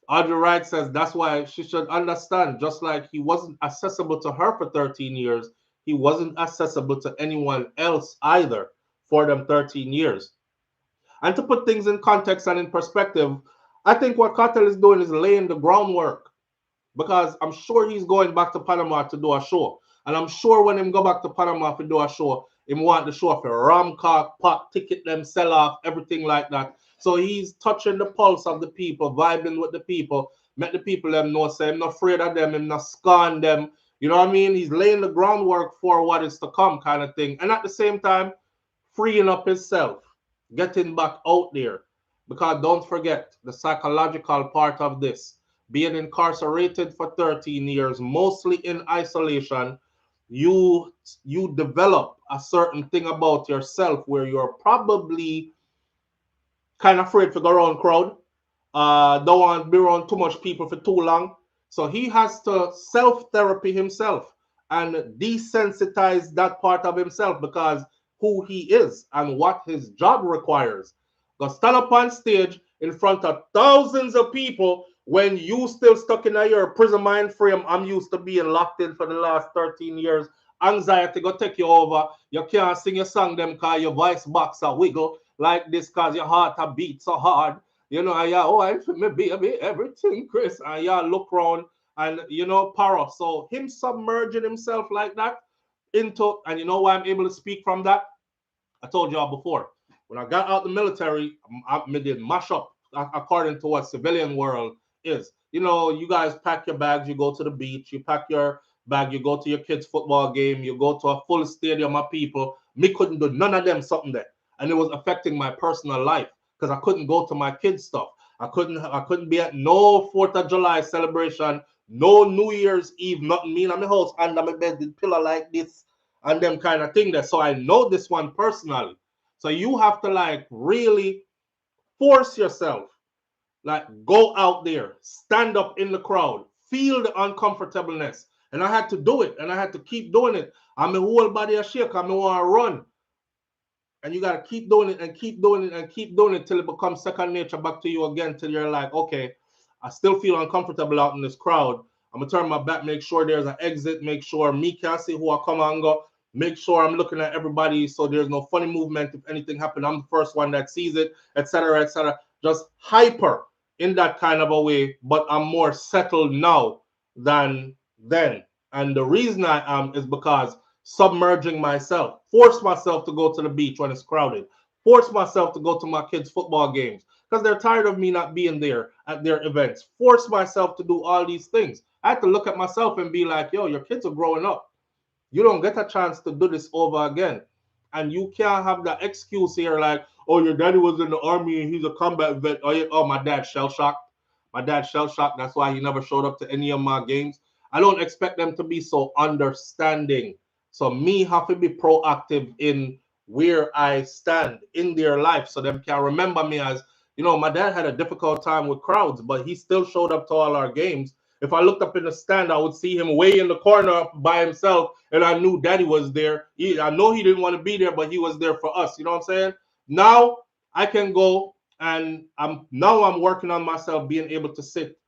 Audrey Wright says that's why she should understand, just like he wasn't accessible to her for 13 years, he wasn't accessible to anyone else either for them 13 years. And to put things in context and in perspective, I think what Kartel is doing is laying the groundwork, because I'm sure he's going back to Panama to do a show. And I'm sure when him go back to Panama to do a show, him want the show for Ramcock, pot, ticket them, sell off, everything like that. So he's touching the pulse of the people, vibing with the people, make the people them know, say I'm not afraid of them, I'm not scorn them. You know what I mean? He's laying the groundwork for what is to come kind of thing. And at the same time, freeing up himself, getting back out there. Because don't forget the psychological part of this. Being incarcerated for 13 years, mostly in isolation, you develop a certain thing about yourself where you're probably kind of afraid to go around crowd. Don't want to be around too much people for too long. So he has to self-therapy himself. and desensitize that part of himself because who he is and what his job requires. Go stand up on stage in front of thousands of people when you still stuck in your prison mind frame. I'm used to being locked in for the last 13 years. Anxiety go take you over. You can't sing your song them because your voice box a wiggle like this because your heart a beat so hard. You know, and oh, I me baby, everything, Chris. And you look around and, you know, para. So him submerging himself like that into, and you know why I'm able to speak from that? I told y'all before. When I got out the military, I did mash up according to what civilian world is. You know, you guys pack your bags, you go to the beach, you pack your bag, you go to your kids' football game, you go to a full stadium of people. Me couldn't do none of them something there. And it was affecting my personal life because I couldn't go to my kids' stuff. I couldn't be at no 4th of July celebration, no New Year's Eve, nothing. Me in my house under my bed with pillow like this and them kind of thing there. So I know this one personally. So you have to like really force yourself, like go out there, stand up in the crowd, feel the uncomfortableness. And I had to do it, and I had to keep doing it. I'm a whole body a shake. I want to run. And you got to keep doing it and keep doing it and keep doing it till it becomes second nature back to you again, till you're like, okay, I still feel uncomfortable out in this crowd. I'm going to turn my back, make sure there's an exit, make sure me can't see who I come and go, make sure I'm looking at everybody so there's no funny movement. If anything happens, I'm the first one that sees it, etc., etc. Just hyper in that kind of a way, but I'm more settled now than then. And the reason I am is because submerging myself, force myself to go to the beach when it's crowded, force myself to go to my kids' football games because they're tired of me not being there at their events, force myself to do all these things. I had to look at myself and be like, yo, your kids are growing up. You don't get a chance to do this over again. And you can't have that excuse here like, oh, your daddy was in the army and he's a combat vet. Oh, my dad shell-shocked. My dad shell-shocked. That's why he never showed up to any of my games. I don't expect them to be so understanding. So me have to be proactive in where I stand in their life so them can remember me as, you know, my dad had a difficult time with crowds, but he still showed up to all our games. If I looked up in the stand, I would see him way in the corner by himself, and I knew daddy was there. I know he didn't want to be there, but he was there for us. You know what I'm saying? Now I can go, and I'm working on myself being able to sit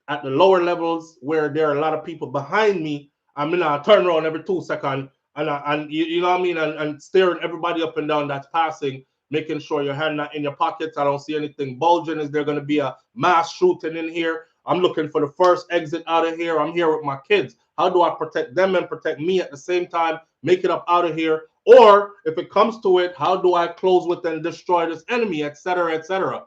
at the lower levels where there are a lot of people behind me. I'm gonna turn around every 2 seconds and you know what I mean, and staring everybody up and down that's passing, making sure your hand not in your pockets. I don't see anything bulging. Is there gonna be a mass shooting in here? I'm looking for the first exit out of here. I'm here with my kids. How do I protect them and protect me at the same time? Make it up out of here. Or if it comes to it, how do I close with and destroy this enemy, etc., etc.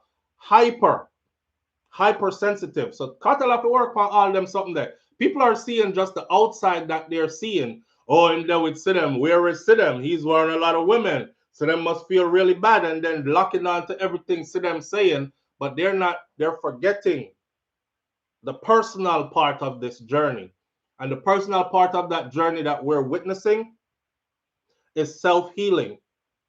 Hypersensitive. So Kartel have to work on all them something there. People are seeing just the outside that they're seeing. Oh, and then with Sidem, where is Sidem? He's wearing a lot of women. Sidem must feel really bad and then locking on to everything Sidem's saying, but they're forgetting the personal part of this journey. And the personal part of that journey that we're witnessing is self-healing.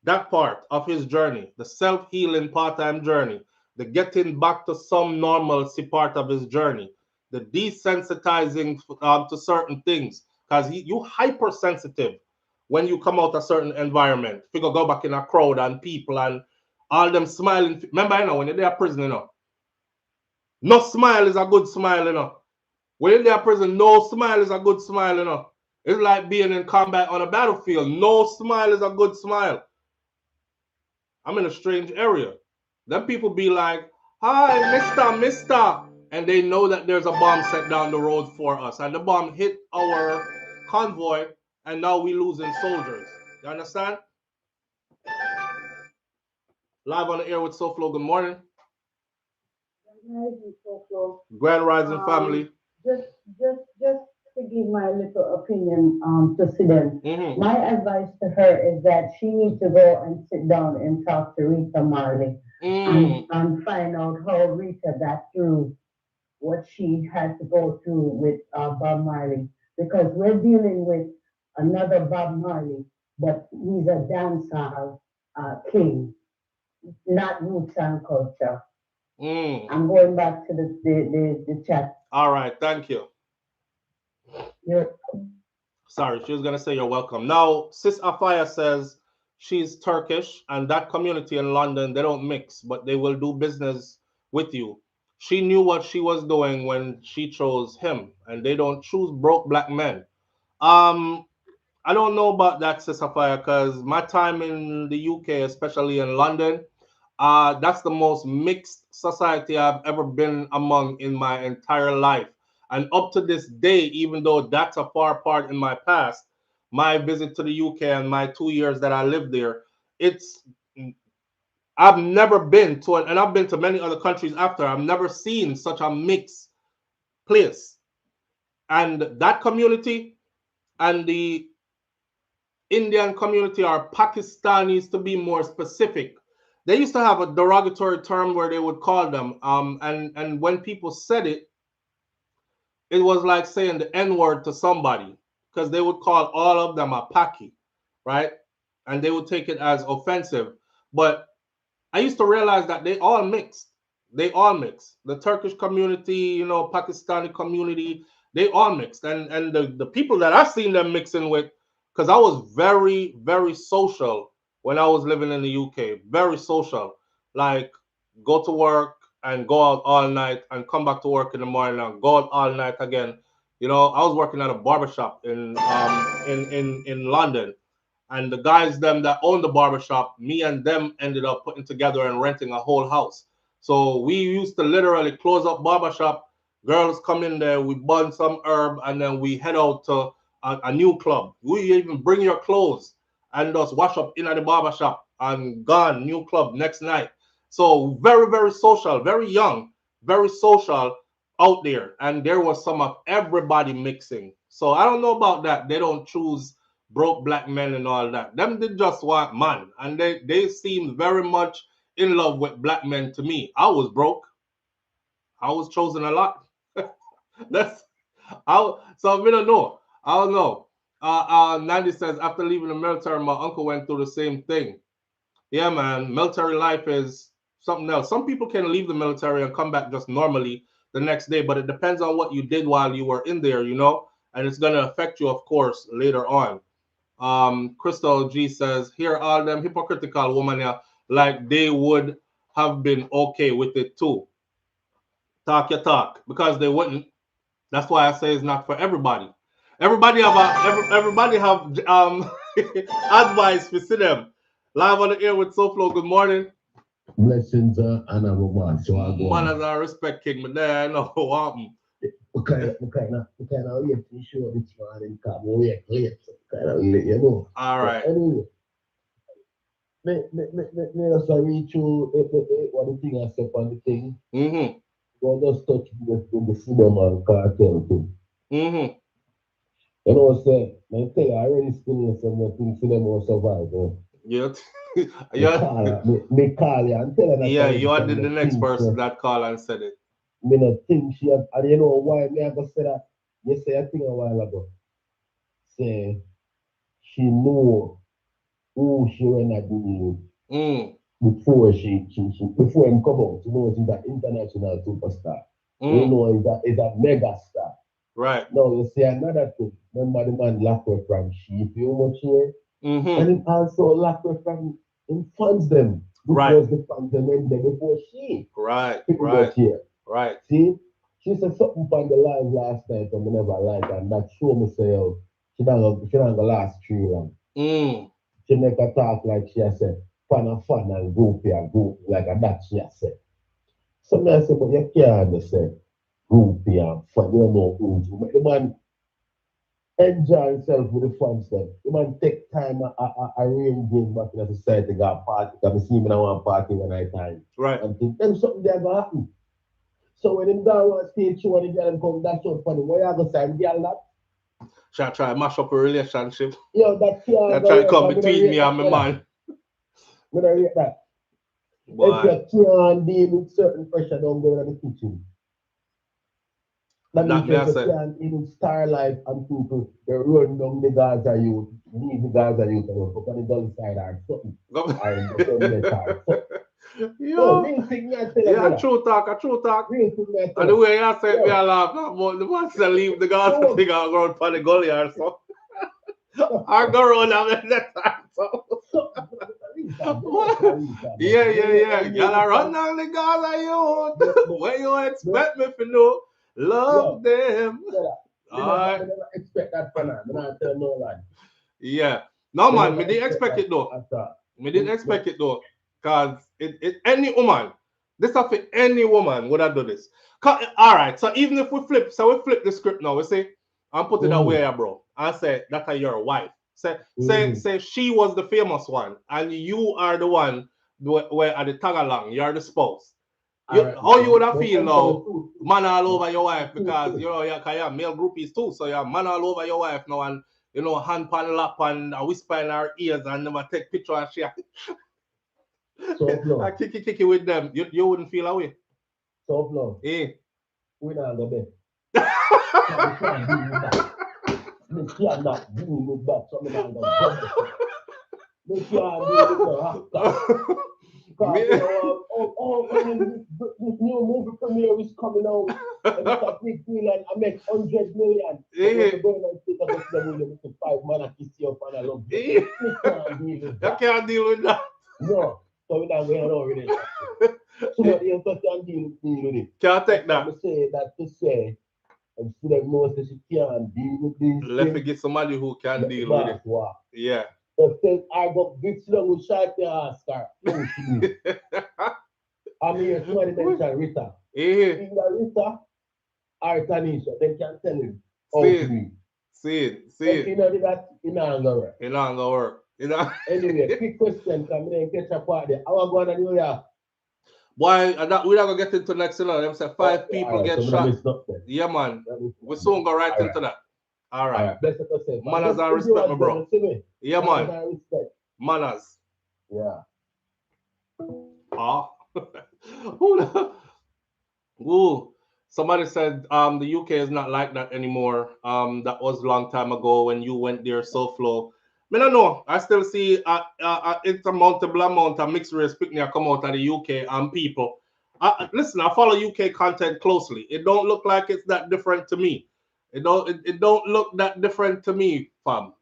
That part of his journey, the self-healing part-time journey, the getting back to some normalcy part of his journey, the desensitizing to certain things, because you hypersensitive when you come out a certain environment. If you go back in a crowd and people and all them smiling. Remember, you know, when you're there prison, you know, no smile is a good smile, you know. When you're there prison, no smile is a good smile, you know. It's like being in combat on a battlefield. No smile is a good smile. I'm in a strange area. Then people be like, hi, mister. And they know that there's a bomb set down the road for us. And the bomb hit our convoy, and now we losing soldiers. You understand? Live on the air with SouFLo. Good morning. Grand Rising family. Just to give my little opinion to Sidem. My advice to her is that she needs to go and sit down and talk to Rita Marley and find out how Rita got through what she had to go through with Bob Marley, because we're dealing with another Bob Marley, but he's a dancehall king, not roots and culture. I'm going back to the chat. All right, thank you. Sorry, she was gonna say you're welcome. Now, Sis Afaya says she's Turkish, and that community in London, they don't mix, but they will do business with you. She knew what she was doing when she chose him, and they don't choose broke black men. I don't know about that, Sis Afaya, because my time in the UK, especially in London, that's the most mixed society I've ever been among in my entire life. And up to this day, even though that's a far part in my past, my visit to the UK and my 2 years that I lived there, it's I've never been to, and I've been to many other countries after. I've never seen such a mixed place. And that community and the Indian community or Pakistanis, to be more specific, they used to have a derogatory term where they would call them. And when people said it, it was like saying the N-word to somebody, because they would call all of them a Paki, right? And they would take it as offensive. But I used to realize that they all mixed. They all mixed. The Turkish community, Pakistani community, they all mixed. And the people that I've seen them mixing with, because I was very, very social when I was living in the UK. Very social. Like, go to work and go out all night and come back to work in the morning and go out all night again. I was working at a barbershop in London. And the guys, them that owned the barbershop, me and them ended up putting together and renting a whole house. So we used to literally close up barbershop. Girls come in there, we burn some herb, and then we head out to a new club. We even bring your clothes and just wash up in at the barbershop and gone, new club next night. So very, very social, very young, very social out there. And there was some of everybody mixing. So I don't know about that. They don't choose broke black men and all that. Them did just want man. And they seemed very much in love with black men to me. I was broke. I was chosen a lot. So we don't know. I don't know. Nandi says, after leaving the military, my uncle went through the same thing. Yeah, man. Military life is something else. Some people can leave the military and come back just normally the next day, but it depends on what you did while you were in there, and it's going to affect you, of course, later on. Crystal G says, here all them hypocritical women here, like they would have been okay with it too. Talk your talk, because they wouldn't. That's why I say it's not for everybody. Everybody have advice for Sidem. Live on the air with SouFLo. Good morning. Blessings and I'm man. So I go. Man, as I respect King, but there I know what happened. We kind of wait to show this morning, because we wait late. Kind of late, All right. But anyway, me just read through what the thing I said on the thing. Mm-hmm. Go just touch the Sidem and Kartel thing. Mm-hmm. Say, I tell you, I already experienced some of the things Sidem will survive. Yeah. Me call you and tell her. Yeah, you are the next person that called and said it. Me not think she have, and you know why me I go say that? You say a thing a while ago. Say she know who she wanna do before before him come out. You know she's an international superstar. You know is a mega star. Right. Now you say another thing. Remember the man locked away from sheep, you much here? And he also locked away from him fans them. Because the fans them went there before she. Right. Right. See, she said something on the line last night and we never liked, and that show me say, she don't go last 3 long. She make her talk like she has said, fan and groupie, like that she has said. So me I say, but you can't say groupie and fan, you know who. The man enjoy himself with the fans then. The man take time arrange him back in the society, go party, because I see him in one party when I time. Right. And think them something there gonna happen. So when them down on stage show and the girl come, that's so funny. What you gonna say, girl that? Shall try to mash up a relationship. Yo, that can't try to come between me and my man. We don't rate that. Boy. If you can't deal with certain pressure, don't go in the kitchen. That means if you can't even star life and people, they run down the Gaza youth, leave the Gaza youth and go on the dull side or something. Yeah, true talk. And the way you said me, I laugh, but the man said leave the Gaza thing and go on the gully or so. I go around and that time. Yeah. Y'all run down the Gaza youth. Where you expect me to know? Love them. I never expect that from her. I tell no lie. Yeah. No man, me didn't expect it though. Me didn't expect it though. Cause any woman, this stuff for any woman would have done this. Alright, so even if we flip the script now, we say, I'm put it away, bro. I say that your wife. Say she was the famous one, and you are the one where at the tag along, you're the spouse. How you would have feel now, man all over your wife, because you have male groupies too, so you're man all over your wife now, and hand pan lap and whisper in her ears and never take picture and share. I kick with them. You wouldn't feel away. SouFLoTV. Eh. We not go there. Me cannot do with that. So me not go there. Me can't do with this new movie premiere is coming out. And it's a big deal, and I make 100 million. We're going on Twitter with 5 man at this year and I love it. You can't deal with that. No. So we're not going on with it. Somebody else can deal with it. Can't take that. I say that to say, and Sidem knows that she can't deal with this. Let me get somebody who can deal with it. Wow. Yeah. So since I got this long with Sharky Oscar, I'm here to mention Rita. Either Rita or Tanisha, they can tell him how to do. See it. You know that it not gonna work. It not gonna work. Anyway, quick question, come in and catch a party. I want to go to New York. Boy, we're not gonna get into next, Them say 5 people get shot. Yeah, man. We soon go right into that. All right. Manners and respect, my bro. Yeah, man. Manners. Yeah. Ooh. Somebody said the UK is not like that anymore. That was a long time ago when you went there, SouFLo. I don't know. I still see insurmountable amount of mixed race picnic come out of the UK and people. Listen, I follow UK content closely. It don't look like it's that different to me. It don't look that different to me, fam.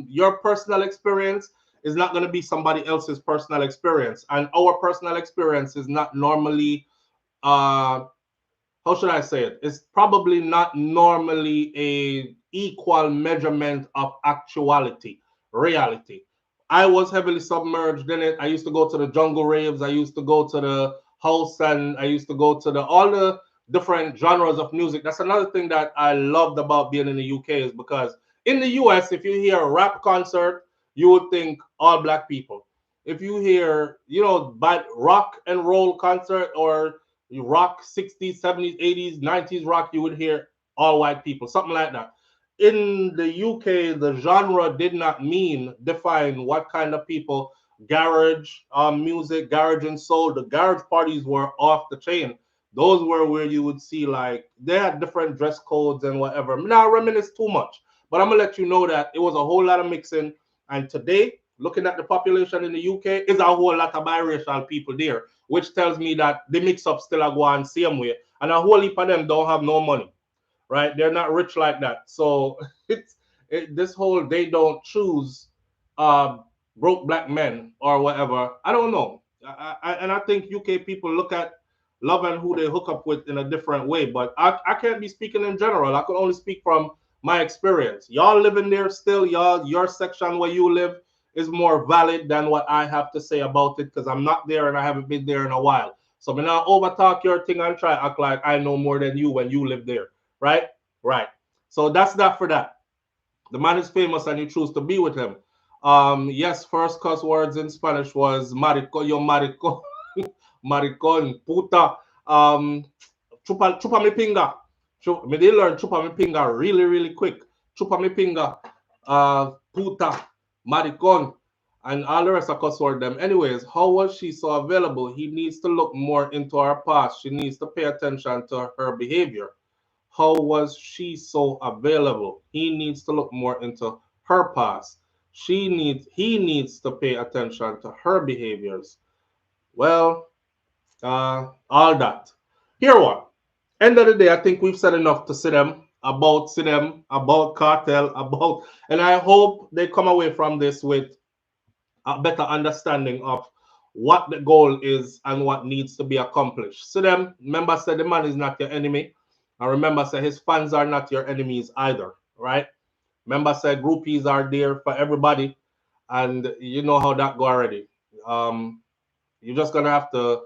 Your personal experience is not going to be somebody else's personal experience, and our personal experience is not normally how should I say it? It's probably not normally a equal measurement of actuality, reality. I was heavily submerged in it. I used to go to the jungle raves. I used to go to the house, and I used to go to all the different genres of music. That's another thing that I loved about being in the UK, is because in the US, if you hear a rap concert, you would think all black people. If you hear, bad rock and roll concert or rock 60s, 70s, 80s, 90s rock, you would hear all white people, something like that. In the UK, the genre did not define what kind of people. Garage music, garage and soul, the garage parties were off the chain. Those were where you would see, like, they had different dress codes and whatever. Now, I reminisce too much, but I'm gonna let you know that it was a whole lot of mixing. And today, looking at the population in the UK, is a whole lot of biracial people there, which tells me that the mix-up still are going same way. And a whole heap of them don't have no money, right? They're not rich like that. So this whole they don't choose broke black men or whatever. I don't know. And I think UK people look at love and who they hook up with in a different way. But I can't be speaking in general. I can only speak from my experience. Y'all living there still, your section where you live is more valid than what I have to say about it, because I'm not there and I haven't been there in a while. So I'm not overtalk your thing and try act like I know more than you when you live there. Right? Right. So that's that for that. The man is famous and you choose to be with him. Yes, first cuss words in Spanish was marico, yo marico, maricon, puta, chupa mi pinga. Me did learn chupa mi pinga really, really quick. Chupa mi pinga, puta, maricon, and all the rest of cuss word them. Anyways, how was she so available? He needs to look more into her past. She needs to pay attention to her behavior. How was she so available? He needs to look more into her past. He needs to pay attention to her behaviors. Well, all that. Here what? End of the day, I think we've said enough to Sidem. about Sidem, about Cartel, about, and I hope they come away from this with a better understanding of what the goal is and what needs to be accomplished. Sidem, remember, said the man is not your enemy. And remember, say his fans are not your enemies either, right? Remember, say groupies are there for everybody, and you know how that go already. You're just gonna have to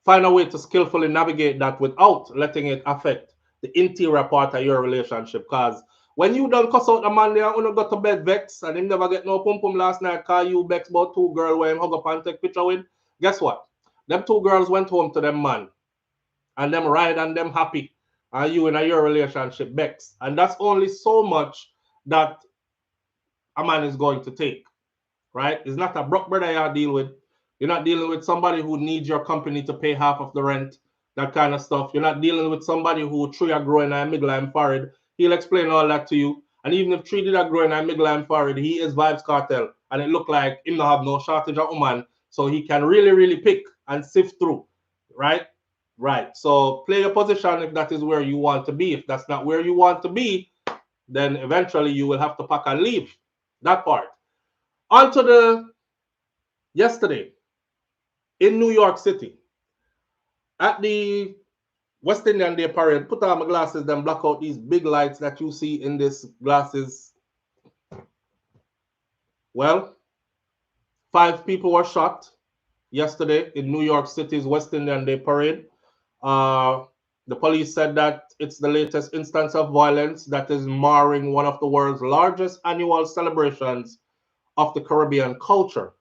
find a way to skillfully navigate that without letting it affect the interior part of your relationship. Cause when you done cuss out a man there, you go to bed vex, and him never get no pum pum last night, cause you vex about two girls where him hug up and take picture with. Guess what? Them two girls went home to them man, and them ride and them happy, and you in your relationship vex. And that's only so much that a man is going to take, right? It's not a broke brother you deal with. You're not dealing with somebody who needs your company to pay half of the rent, that kind of stuff. You're not dealing with somebody who tree are growing and middle and forehead. He'll explain all that to you. And even if tree did are growing and middle and forehead, he is Vybz Kartel. And it look like him not have no shortage of woman. So he can really, really pick and sift through, right? Right. So play your position if that is where you want to be. If that's not where you want to be, then eventually you will have to pack and leave. That part. On to the yesterday in New York City at the West Indian Day Parade. Put on my glasses, then block out these big lights that you see in this glasses. Well, 5 people were shot yesterday in New York City's West Indian Day Parade. The police said that it's the latest instance of violence that is marring one of the world's largest annual celebrations of the Caribbean culture.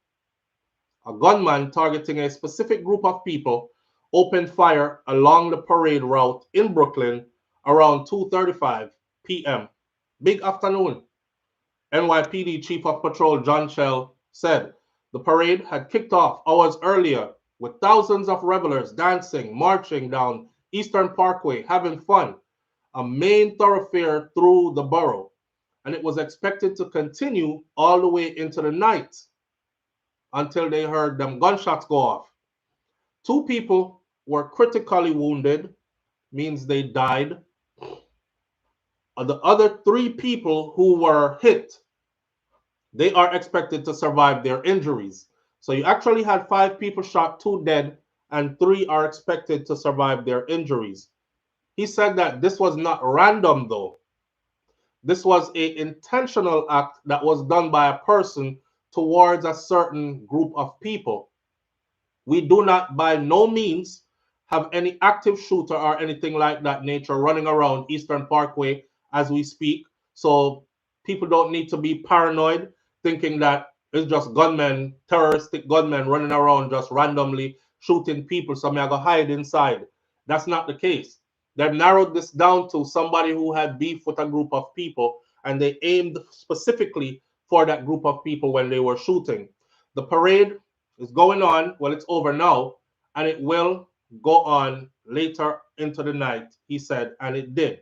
A gunman targeting a specific group of people opened fire along the parade route in Brooklyn around 2:35 p.m. Big afternoon. NYPD Chief of Patrol John Shell said the parade had kicked off hours earlier with thousands of revelers dancing, marching down Eastern Parkway, having fun, a main thoroughfare through the borough, and it was expected to continue all the way into the night until they heard them gunshots go off. 2 people were critically wounded, means they died. The other 3 people who were hit, they are expected to survive their injuries. So you actually had 5 people shot, 2 dead, and 3 are expected to survive their injuries. He said that this was not random though. This was an intentional act that was done by a person towards a certain group of people. We do not by no means have any active shooter or anything like that nature running around Eastern Parkway as we speak. So people don't need to be paranoid thinking that it's just gunmen, terroristic gunmen running around just randomly shooting people. So I'm going to hide inside. That's not the case. They've narrowed this down to somebody who had beef with a group of people, and they aimed specifically for that group of people when they were shooting. The parade is going on. Well, it's over now, and it will go on later into the night, he said, and it did.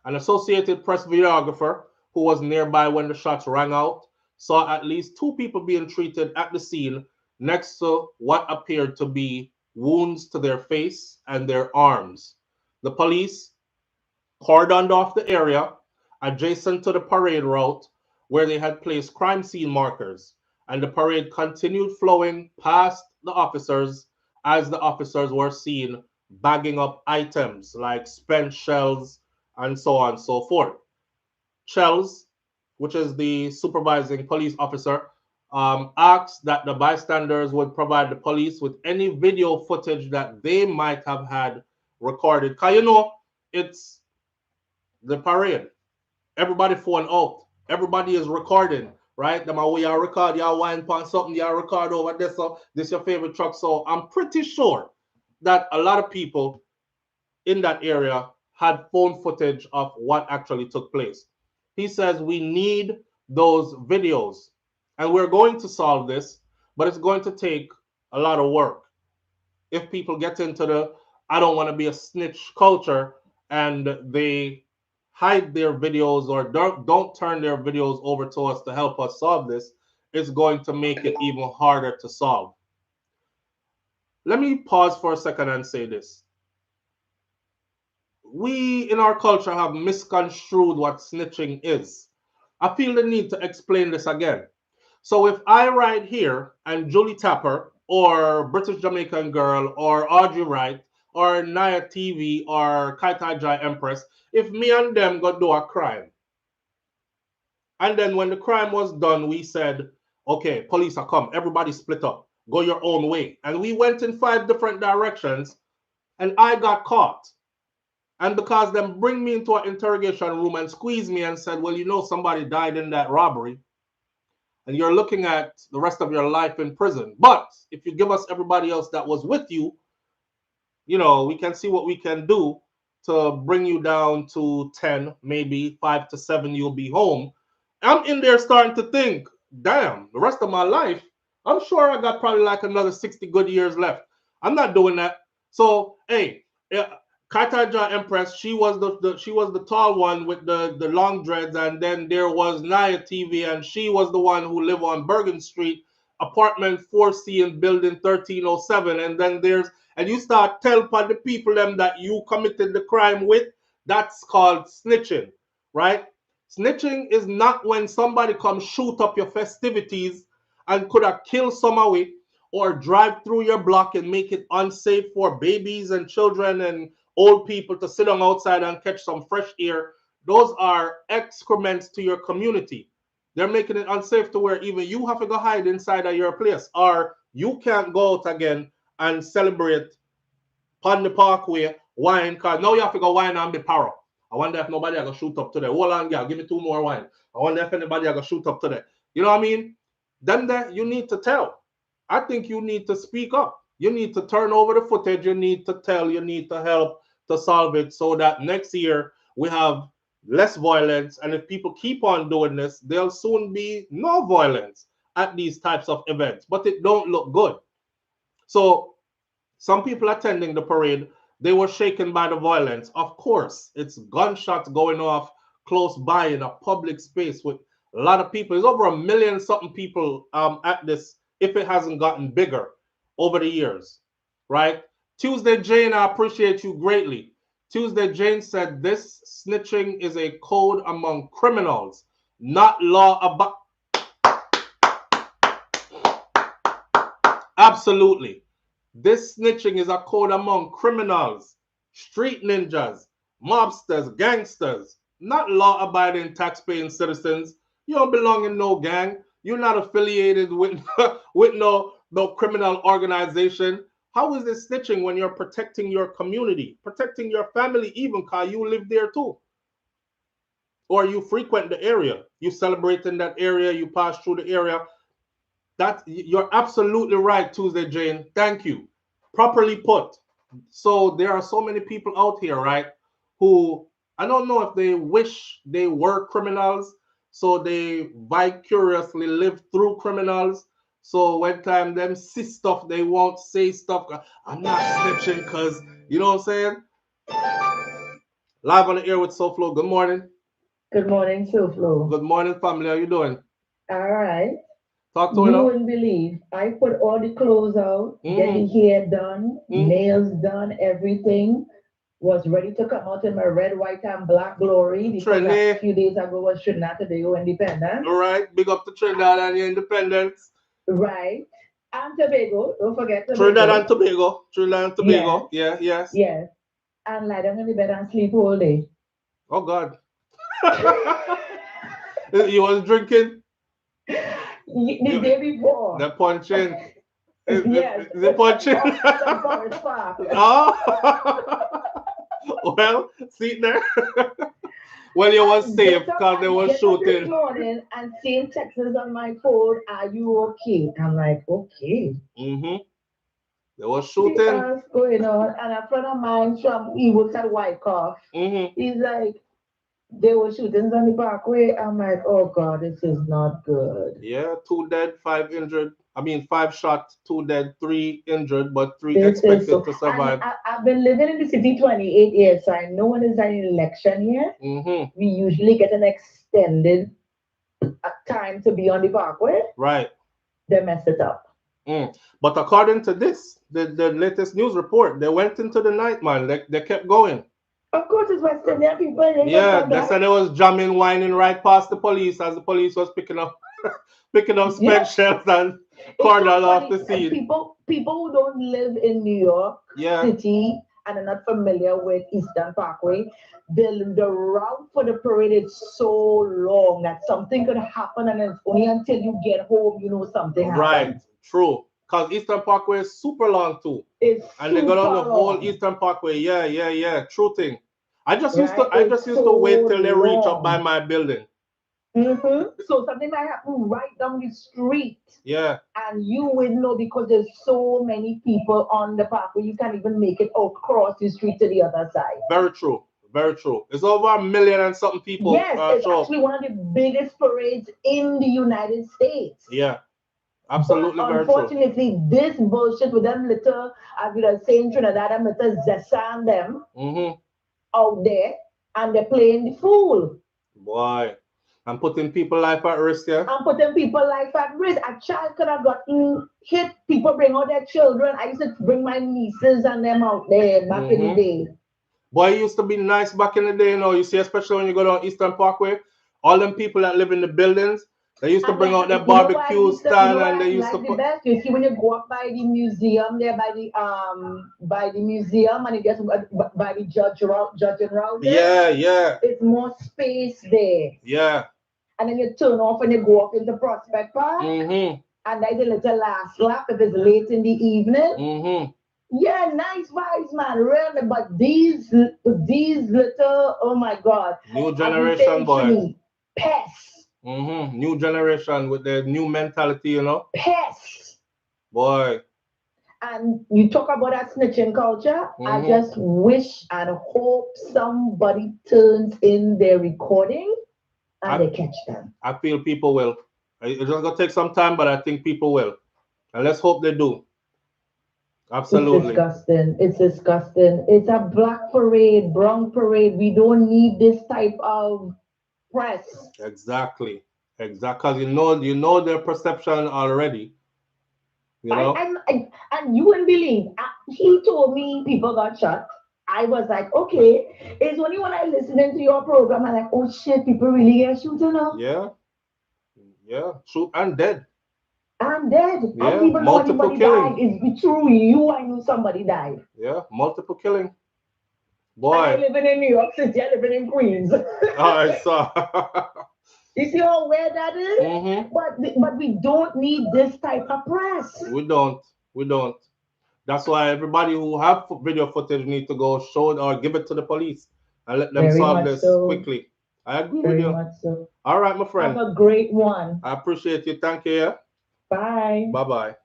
An Associated Press videographer who was nearby when the shots rang out saw at least 2 people being treated at the scene next to what appeared to be wounds to their face and their arms. The police cordoned off the area adjacent to the parade route where they had placed crime scene markers, and the parade continued flowing past the officers as the officers were seen bagging up items like spent shells and so on and so forth. Shells, which is the supervising police officer, asked that the bystanders would provide the police with any video footage that they might have had recorded. Because you know, it's the parade. Everybody phone out. Everybody is recording, right? Them way you record, you wine pan something, you record over this, so this your favorite truck. So I'm pretty sure that a lot of people in that area had phone footage of what actually took place. He says we need those videos, and we're going to solve this, but it's going to take a lot of work. If people get into the I don't want to be a snitch culture and they hide their videos or don't turn their videos over to us to help us solve this, it's going to make it even harder to solve. Let me pause for a second and say this. we in our culture have misconstrued what snitching is. I feel the need to explain this again. So if I write here and Julie Tapper or British Jamaican Girl or Audrey Wright or Naya TV or Kaitai Jai Empress, if me and them go do a crime, and then when the crime was done, we said, okay, police are come, everybody split up, go your own way. And we went in 5 different directions and I got caught. And because them bring me into an interrogation room and squeeze me and said, well, you know, somebody died in that robbery and you're looking at the rest of your life in prison. But if you give us everybody else that was with you, you know, we can see what we can do to bring you down to 10, maybe 5 to 7, you'll be home. I'm in there starting to think, damn, the rest of my life, I'm sure I got probably like another 60 good years left. I'm not doing that. So, hey, Kataja Empress, she was the tall one with the long dreads, and then there was Naya TV, and she was the one who lived on Bergen Street, apartment 4C in building 1307, and then and you start telling the people them that you committed the crime with, that's called snitching, right? Snitching is not when somebody comes shoot up your festivities and could have killed somebody or drive through your block and make it unsafe for babies and children and old people to sit on outside and catch some fresh air. Those are excrements to your community. They're making it unsafe to where even you have to go hide inside of your place, or you can't go out again and celebrate on the parkway, wine, because now you have to go wine and be paro. I wonder if nobody are going to shoot up today. Hold on, girl, give me 2 more wine. I wonder if anybody are going to shoot up today. You know what I mean? Then that you need to tell. I think you need to speak up. You need to turn over the footage. You need to tell. You need to help to solve it so that next year we have less violence. And if people keep on doing this, there'll soon be no violence at these types of events. But it don't look good. So some people attending the parade, they were shaken by the violence. Of course, it's gunshots going off close by in a public space with a lot of people. There's over 1 million something people at this, if it hasn't gotten bigger over the years, right? Tuesday Jane, I appreciate you greatly. Tuesday Jane said this snitching is a code among criminals, not law about. Absolutely. This snitching is a code among criminals, street ninjas, mobsters, gangsters, not law-abiding, tax-paying citizens. You don't belong in no gang. You're not affiliated with, with no criminal organization. How is this snitching when you're protecting your community, protecting your family even, because you live there too? Or you frequent the area. You celebrate in that area. You pass through the area. You're absolutely right, Tuesday Jane. Thank you. Properly put. So there are so many people out here, right, who I don't know if they wish they were criminals, so they vicariously live through criminals. So when time them see stuff, they won't say stuff. I'm not snitching because, you know what I'm saying? Live on the air with SouFLo. Good morning. Good morning, SouFLo. Good morning, family. How you doing? All right. Talk to you wouldn't believe. I put all the clothes out, get the hair done, nails done, everything. Was ready to come out in my red, white, and black glory because a few days ago was Trinidad Day Independence. All right, big up to Trinidad and your independence. Right. And Tobago, don't forget Tobago. Trinidad and Tobago. Trinidad and Tobago. Yes. Yes. Yes. And lie down in the bed and sleep all day. Oh, God. You was drinking? The day before. The punching. Yes. The punching. Oh. Well, see there. Well, you was safe because they were shooting. This morning and seeing texts on my phone, are you okay? I'm like, okay. They were shooting. What's going on? And a friend of mine he works at Wyckoff. He's like, they were shootings on the parkway. I'm like, oh God, this is not good. Yeah, 2 dead, 5 injured. I mean, 5 shot, 2 dead, 3 injured, but 3 expected to survive. I've been living in the city 28 years, so I know when there's an election here, we usually get an extended time to be on the parkway. Right. They mess it up. But according to this, the latest news report, they went into the night, man. They kept going. Of course, it's West Indian people. Yeah, they said they was jamming, whining right past the police as the police was picking up spent shells and cornered off the scene. People who don't live in New York City and are not familiar with Eastern Parkway, the route for the parade is so long that something could happen, and it's only until you get home you know something happened. Right, true. Because Eastern Parkway is super long too. And they got on the whole Eastern Parkway. Yeah. True thing. I just used to wait till they reach up by my building. So something might happen right down the street. Yeah. And you would know because there's so many people on the parkway, you can't even make it across the street to the other side. Very true. Very true. It's over 1 million and something people. Yes, it's actually one of the biggest parades in the United States. Yeah. Absolutely, but very true. Unfortunately, this bullshit with them little, as we are saying, Trinidad and little Zessan them out there, and they're playing the fool. Boy, I'm putting people's life at risk, yeah? I'm putting people's life at risk. A child could have gotten hit. People bring out their children. I used to bring my nieces and them out there back in the day. Boy, it used to be nice back in the day, you know. You see, especially when you go down Eastern Parkway, all them people that live in the buildings, they used to bring out their barbecue stand, and they used to put. You see, when you go up by the museum there, by the museum, and you get by the judging route there. Yeah. It's more space there. Yeah. And then you turn off and you go up into Prospect Park. And there's a little last lap if it's late in the evening. Yeah, nice vibes, man. Really, but these little, oh my God. New generation, boy. Pests. New generation with the new mentality, you know. Pests. Boy. And you talk about that snitching culture. I just wish and hope somebody turns in their recording and they catch them. I feel people will. It's just gonna take some time, but I think people will. And let's hope they do. Absolutely. It's disgusting. It's a black parade, brown parade. We don't need this type of press. Exactly. Because you know their perception already. You know? And you wouldn't believe. He told me people got shot. I was like, okay. It's only when I listening to your program, I'm like, oh shit, people really get shot now. Yeah. Shoot and dead. I'm dead. Yeah. I don't even know anybody died. It's true. I knew somebody died. Yeah, multiple killing. Boy. And I living in New York City. I living in Queens. Alright, so you see how weird that is? But we don't need this type of press. We don't. That's why everybody who have video footage need to go show it or give it to the police and let them solve this quickly. I agree with you. Much so. All right, my friend. Have a great one. I appreciate you. Thank you. Yeah? Bye. Bye-bye.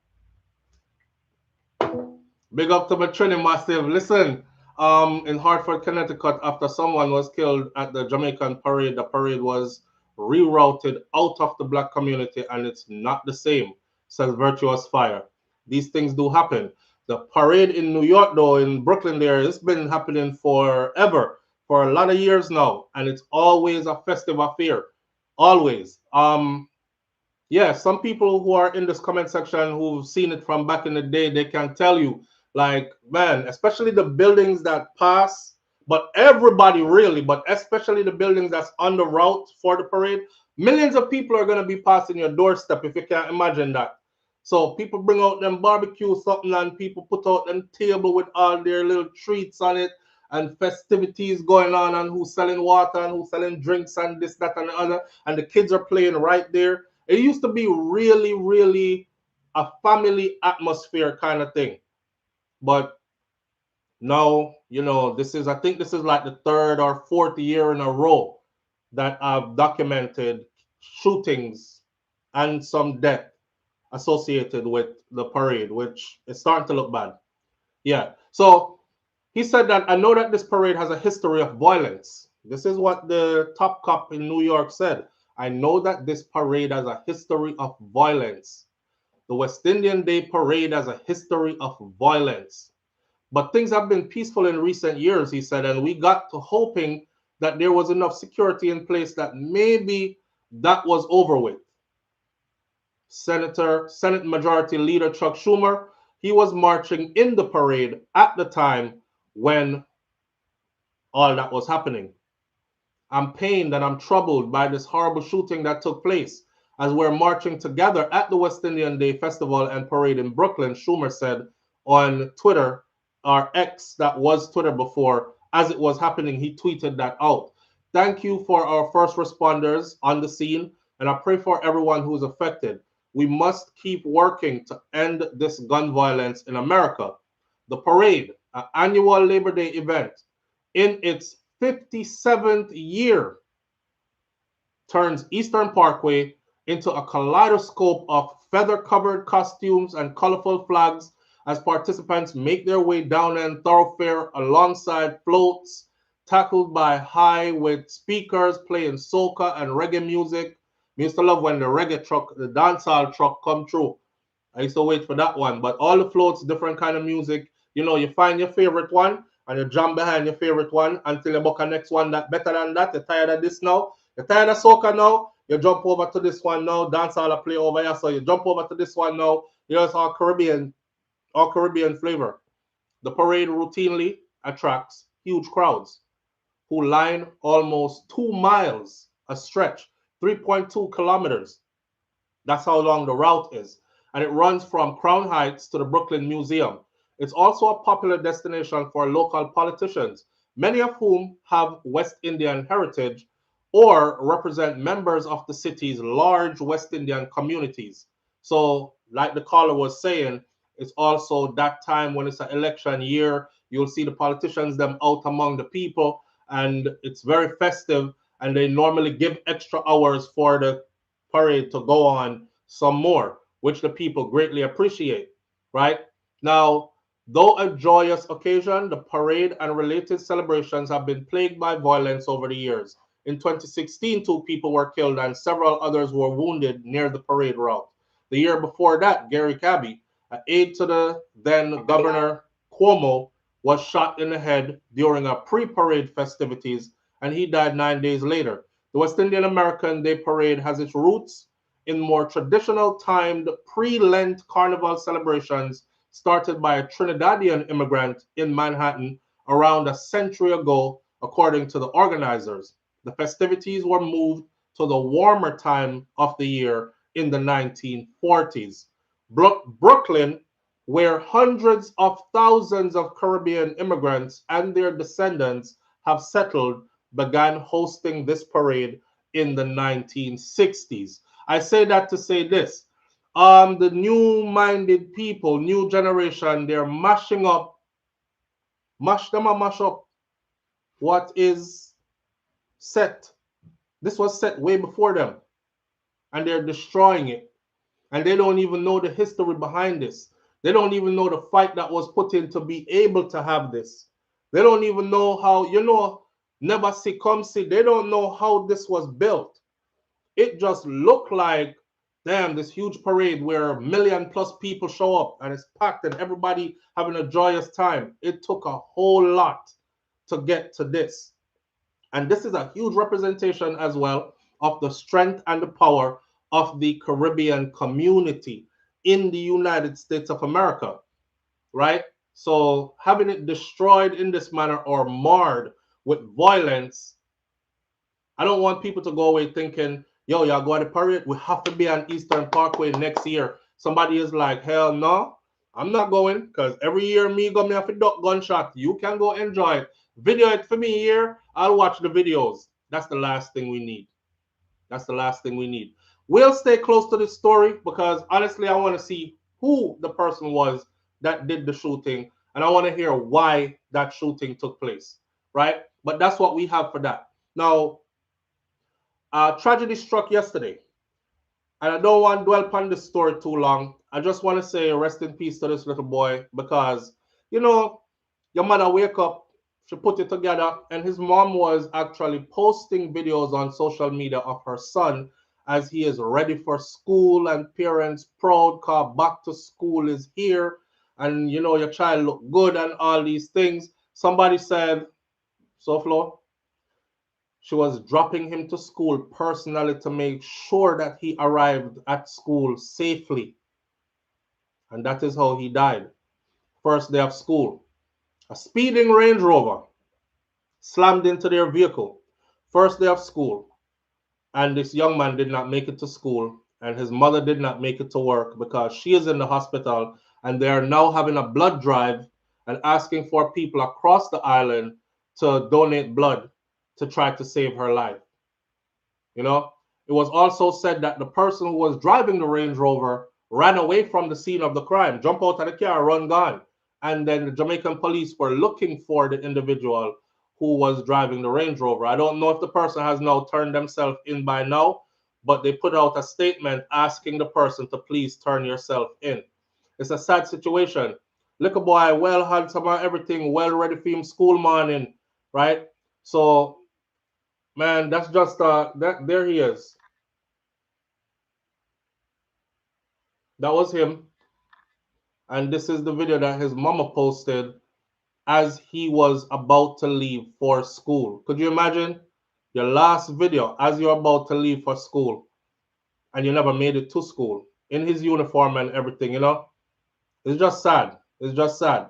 Big up to my training massive. Listen, in Hartford, Connecticut, after someone was killed at the Jamaican parade, the parade was rerouted out of the black community, and it's not the same, says Virtuous Fire. These things do happen. The parade in New York, though, in Brooklyn there, it's been happening forever, for a lot of years now, and it's always a festive affair. Always. Yeah, some people who are in this comment section who've seen it from back in the day, they can tell you, like, man, especially the buildings that pass, but everybody really, but especially the buildings that's on the route for the parade, millions of people are going to be passing your doorstep, if you can't imagine that. So people bring out them barbecue something, and people put out them table with all their little treats on it, and festivities going on, and who's selling water and who's selling drinks and this, that, and the other, and the kids are playing right there. It used to be really, really a family atmosphere kind of thing. But now, you know, I think this is like the 3rd or 4th year in a row that I've documented shootings and some death associated with the parade, which is starting to look bad. Yeah. So he said that, I know that this parade has a history of violence. This is what the top cop in New York said. I know that this parade has a history of violence. The West Indian Day Parade has a history of violence. But things have been peaceful in recent years, he said, and we got to hoping that there was enough security in place that maybe that was over with. Senate Majority Leader Chuck Schumer, he was marching in the parade at the time when all that was happening. I'm pained and I'm troubled by this horrible shooting that took place as we're marching together at the West Indian Day Festival and Parade in Brooklyn, Schumer said on Twitter, or X, that was Twitter before. As it was happening, he tweeted that out. Thank you for our first responders on the scene, and I pray for everyone who's affected. We must keep working to end this gun violence in America. The parade, an annual Labor Day event, in its 57th year, turns Eastern Parkway into a kaleidoscope of feather-covered costumes and colorful flags as participants make their way down an thoroughfare alongside floats tackled by high with speakers playing soca and reggae music. I used to love when the reggae truck, the dancehall truck come through. I used to wait for that one. But all the floats, different kind of music. You know, you find your favorite one and you jump behind your favorite one until you book a next one that better than that. You're tired of this now. You're tired of soca now. You jump over to this one now. Dancehall play over here. So you jump over to this one now. You know, it's all Caribbean flavor. The parade routinely attracts huge crowds who line almost 2 miles a stretch, 3.2 kilometers. That's how long the route is. And it runs from Crown Heights to the Brooklyn Museum. It's also a popular destination for local politicians, many of whom have West Indian heritage or represent members of the city's large West Indian communities. So, like the caller was saying, it's also that time when it's an election year. You'll see the politicians them out among the people, and it's very festive, and they normally give extra hours for the parade to go on some more, which the people greatly appreciate, right? Now, though a joyous occasion, the parade and related celebrations have been plagued by violence over the years. In 2016, 2 people were killed and several others were wounded near the parade route. The year before that, Gary Cabby, an aide to the then Governor Cuomo, was shot in the head during a pre-parade festivities, and he died 9 days later. The West Indian American Day Parade has its roots in more traditional timed pre-Lent carnival celebrations started by a Trinidadian immigrant in Manhattan around a century ago, according to the organizers. The festivities were moved to the warmer time of the year in the 1940s. Brooklyn, where hundreds of thousands of Caribbean immigrants and their descendants have settled, began hosting this parade in the 1960s. I say that to say this. The new-minded people, new generation, they're mash up what is set. This was set way before them, and they're destroying it. And they don't even know the history behind this. They don't even know the fight that was put in to be able to have this. They don't even know how, never see, come see. They don't know how this was built. It just looked like, damn, this huge parade where 1 million+ people show up and it's packed and everybody having a joyous time. It took a whole lot to get to this. And this is a huge representation as well of the strength and the power of the Caribbean community in the United States of America, right? So having it destroyed in this manner or marred with violence, I don't want people to go away thinking, yo, y'all go to the parade, we have to be on Eastern Parkway next year. Somebody is like, hell no, I'm not going, because every year me have to duck gunshot. You can go enjoy it. Video it for me here. I'll watch the videos. That's the last thing we need. That's the last thing we need. We'll stay close to this story because honestly, I want to see who the person was that did the shooting, and I want to hear why that shooting took place, right? But that's what we have for that. Now, tragedy struck yesterday, and I don't want to dwell upon this story too long. I just want to say rest in peace to this little boy because, your mother wake up, she put it together, and his mom was actually posting videos on social media of her son as he is ready for school and parents proud because back to school is here and, your child look good and all these things. Somebody said, SouFLo, she was dropping him to school personally to make sure that he arrived at school safely. And that is how he died. First day of school. A speeding Range Rover slammed into their vehicle. First day of school. And this young man did not make it to school. And his mother did not make it to work because she is in the hospital. And they are now having a blood drive and asking for people across the island to donate blood to try to save her life. You know, it was also said that the person who was driving the Range Rover ran away from the scene of the crime, jumped out of the car, run gone. And then the Jamaican police were looking for the individual who was driving the Range Rover. I don't know if the person has now turned themselves in by now, but they put out a statement asking the person to please turn yourself in. It's a sad situation. Little boy, well handsome and everything, well ready for him school morning, right? So, man, that's just there he is. That was him. And this is the video that his mama posted as he was about to leave for school. Could you imagine your last video as you're about to leave for school and you never made it to school in his uniform and everything, you know? It's just sad. It's just sad.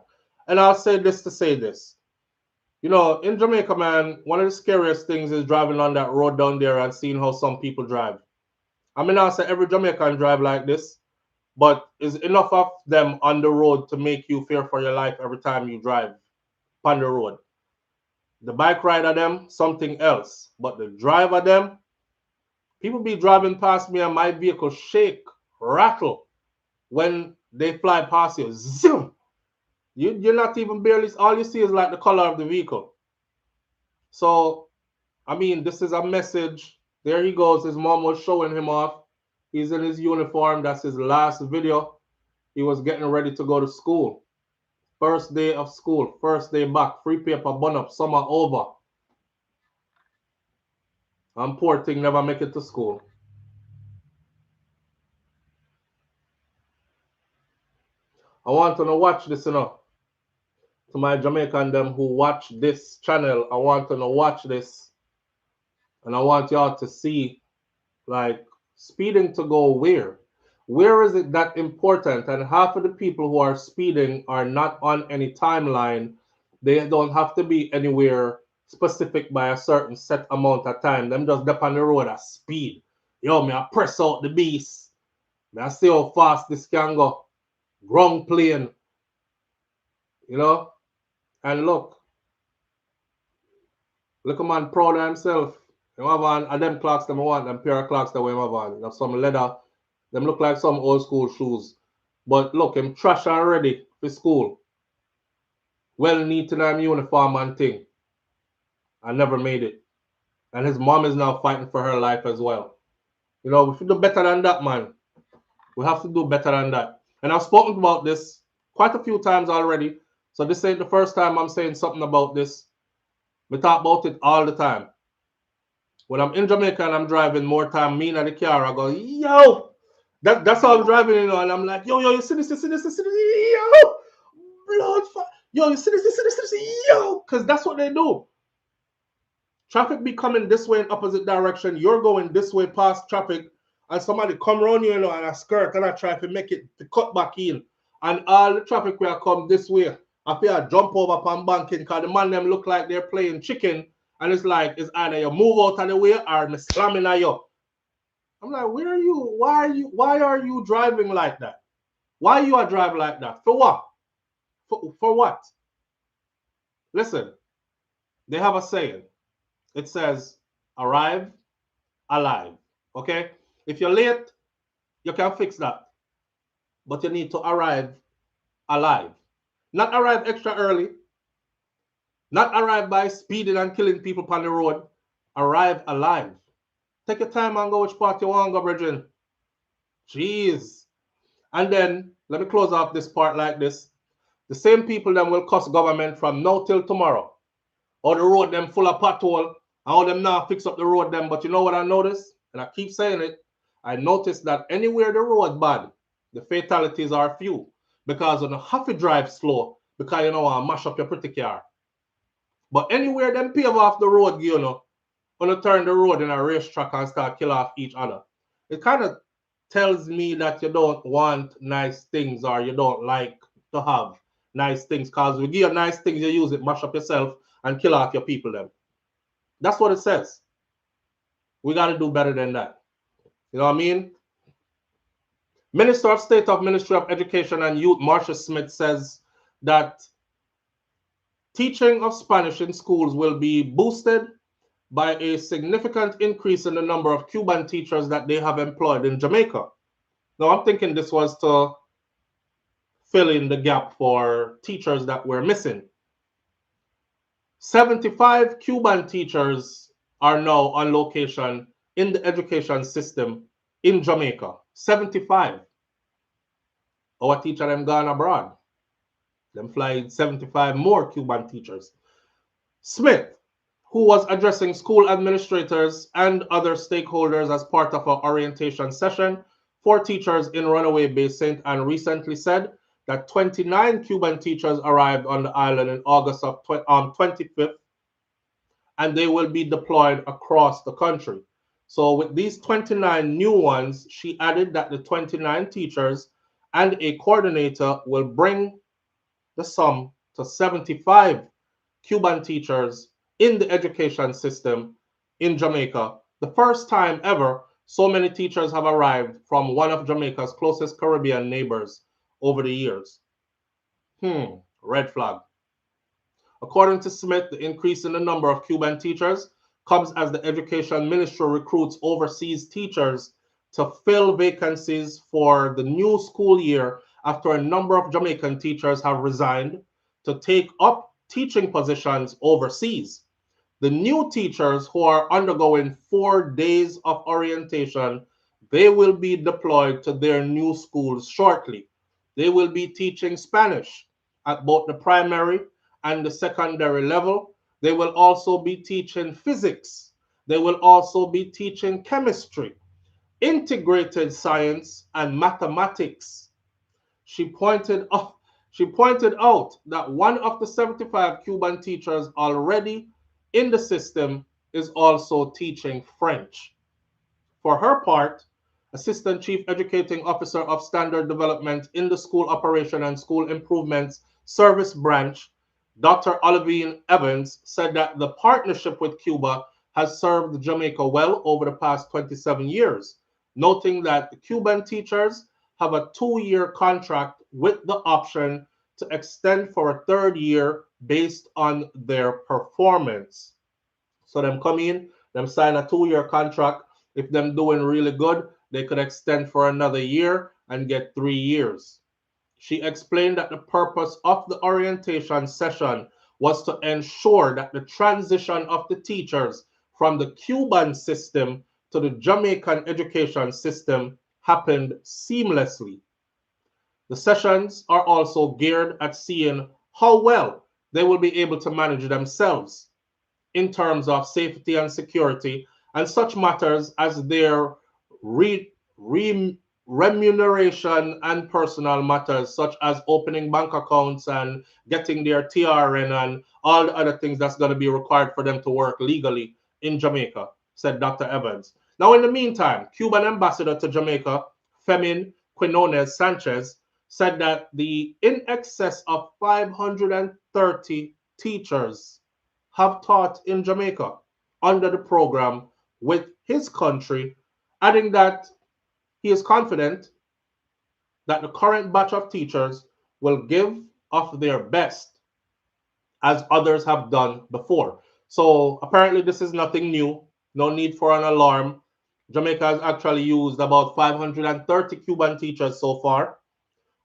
And I'll say this to say this. You know, in Jamaica, man, one of the scariest things is driving on that road down there and seeing how some people drive. I mean, I'll say every Jamaican drive like this, but is enough of them on the road to make you fear for your life every time you drive on the road. The bike rider them, something else. But the driver them, people be driving past me and my vehicle shake, rattle when they fly past you. Zoom! You're not even barely, all you see is like the color of the vehicle. So, I mean, this is a message. There he goes. His mom was showing him off. He's in his uniform. That's his last video. He was getting ready to go to school. First day of school. First day back. Free paper, bun up. Summer over. And poor thing never make it to school. I want to watch this, you know. To my Jamaican them who watch this channel, I want to watch this. And I want y'all to see, like, speeding to go where? Where is it that important? And half of the people who are speeding are not on any timeline. They don't have to be anywhere specific by a certain set amount of time. Them just dip on the road at speed. Yo, me I press out the beast. Me I see how fast this can go. Ground plane. You know? And look a man proud of himself. You have on them clocks them I want, them pair of clocks that we have on. Have some leather. Them look like some old school shoes. But look, him trash already for school. Well neat in him uniform and thing. I never made it. And his mom is now fighting for her life as well. You know, we should do better than that, man. We have to do better than that. And I've spoken about this quite a few times already. So this ain't the first time I'm saying something about this. We talk about it all the time. When I'm in Jamaica and I'm driving more time, me in the car, I go, yo! That's how I'm driving, you know, and I'm like, yo, you see this, yo! Blood, yo, you see this, yo! Because that's what they do. Traffic be coming this way in opposite direction. You're going this way past traffic, and somebody come around you, you know, and I skirt, and I try to make it to cut back in. And all the traffic will come this way. I feel I jump over upon banking because the man them look like they're playing chicken. And it's like, it's either you move out of the way or me slamming at you. I'm like, where are you? Why are you driving like that? Why you are driving like that? For what? For what? Listen, they have a saying. It says, arrive alive. Okay? If you're late, you can fix that. But you need to arrive alive. Not arrive extra early. Not arrive by speeding and killing people on the road. Arrive alive. Take your time and go which part you want to go, brethren. Jeez. And then, let me close off this part like this. The same people then will cuss government from now till tomorrow. Or the road them full of pothole. And all them now fix up the road them. But you know what I noticed? And I keep saying it. I noticed that anywhere the road bad, the fatalities are few. Because on the have to drive slow. Because you know I mash up your pretty car. But anywhere them pave off the road, you know, gonna turn the road in a racetrack and start kill off each other. It kind of tells me that you don't want nice things or you don't like to have nice things. Because we give you nice things, you use it, mash up yourself, and kill off your people them. That's what it says. We got to do better than that. You know what I mean? Minister of State of Ministry of Education and Youth, Marcia Smith, says that teaching of Spanish in schools will be boosted by a significant increase in the number of Cuban teachers that they have employed in Jamaica. Now, I'm thinking this was to fill in the gap for teachers that were missing. 75 Cuban teachers are now on location in the education system in Jamaica. 75. Our teacher them gone abroad. Them fly 75 more Cuban teachers. Smith, who was addressing school administrators and other stakeholders as part of an orientation session for teachers in Runaway Bay St. Anne, recently said that 29 Cuban teachers arrived on the island in August of 25th, and they will be deployed across the country. So with these 29 new ones, she added that the 29 teachers and a coordinator will bring the sum to 75 Cuban teachers in the education system in Jamaica. The first time ever so many teachers have arrived from one of Jamaica's closest Caribbean neighbors over the years. Red flag. According to Smith, the increase in the number of Cuban teachers comes as the Education Ministry recruits overseas teachers to fill vacancies for the new school year after a number of Jamaican teachers have resigned to take up teaching positions overseas. The new teachers who are undergoing 4 days of orientation, they will be deployed to their new schools shortly. They will be teaching Spanish at both the primary and the secondary level. They will also be teaching physics. They will also be teaching chemistry, integrated science, and mathematics. She pointed out that one of the 75 Cuban teachers already in the system is also teaching French. For her part, Assistant Chief Educating Officer of Standard Development in the School Operation and School Improvements Service Branch, Dr. Olivine Evans, said that the partnership with Cuba has served Jamaica well over the past 27 years, noting that the Cuban teachers have a 2-year contract with the option to extend for a 3rd year based on their performance. So them come in, them sign a 2-year contract. If them doing really good, they could extend for another year and get 3 years. She explained that the purpose of the orientation session was to ensure that the transition of the teachers from the Cuban system to the Jamaican education system happened seamlessly. The sessions are also geared at seeing how well they will be able to manage themselves in terms of safety and security and such matters as their remuneration and personal matters such as opening bank accounts and getting their TRN and all the other things that's going to be required for them to work legally in Jamaica, said Dr. Evans. Now, in the meantime, Cuban ambassador to Jamaica, Femin Quinones Sanchez, said that the in excess of 530 teachers have taught in Jamaica under the program with his country, adding that he is confident that the current batch of teachers will give of their best, as others have done before. So apparently this is nothing new, no need for an alarm. Jamaica has actually used about 530 Cuban teachers so far.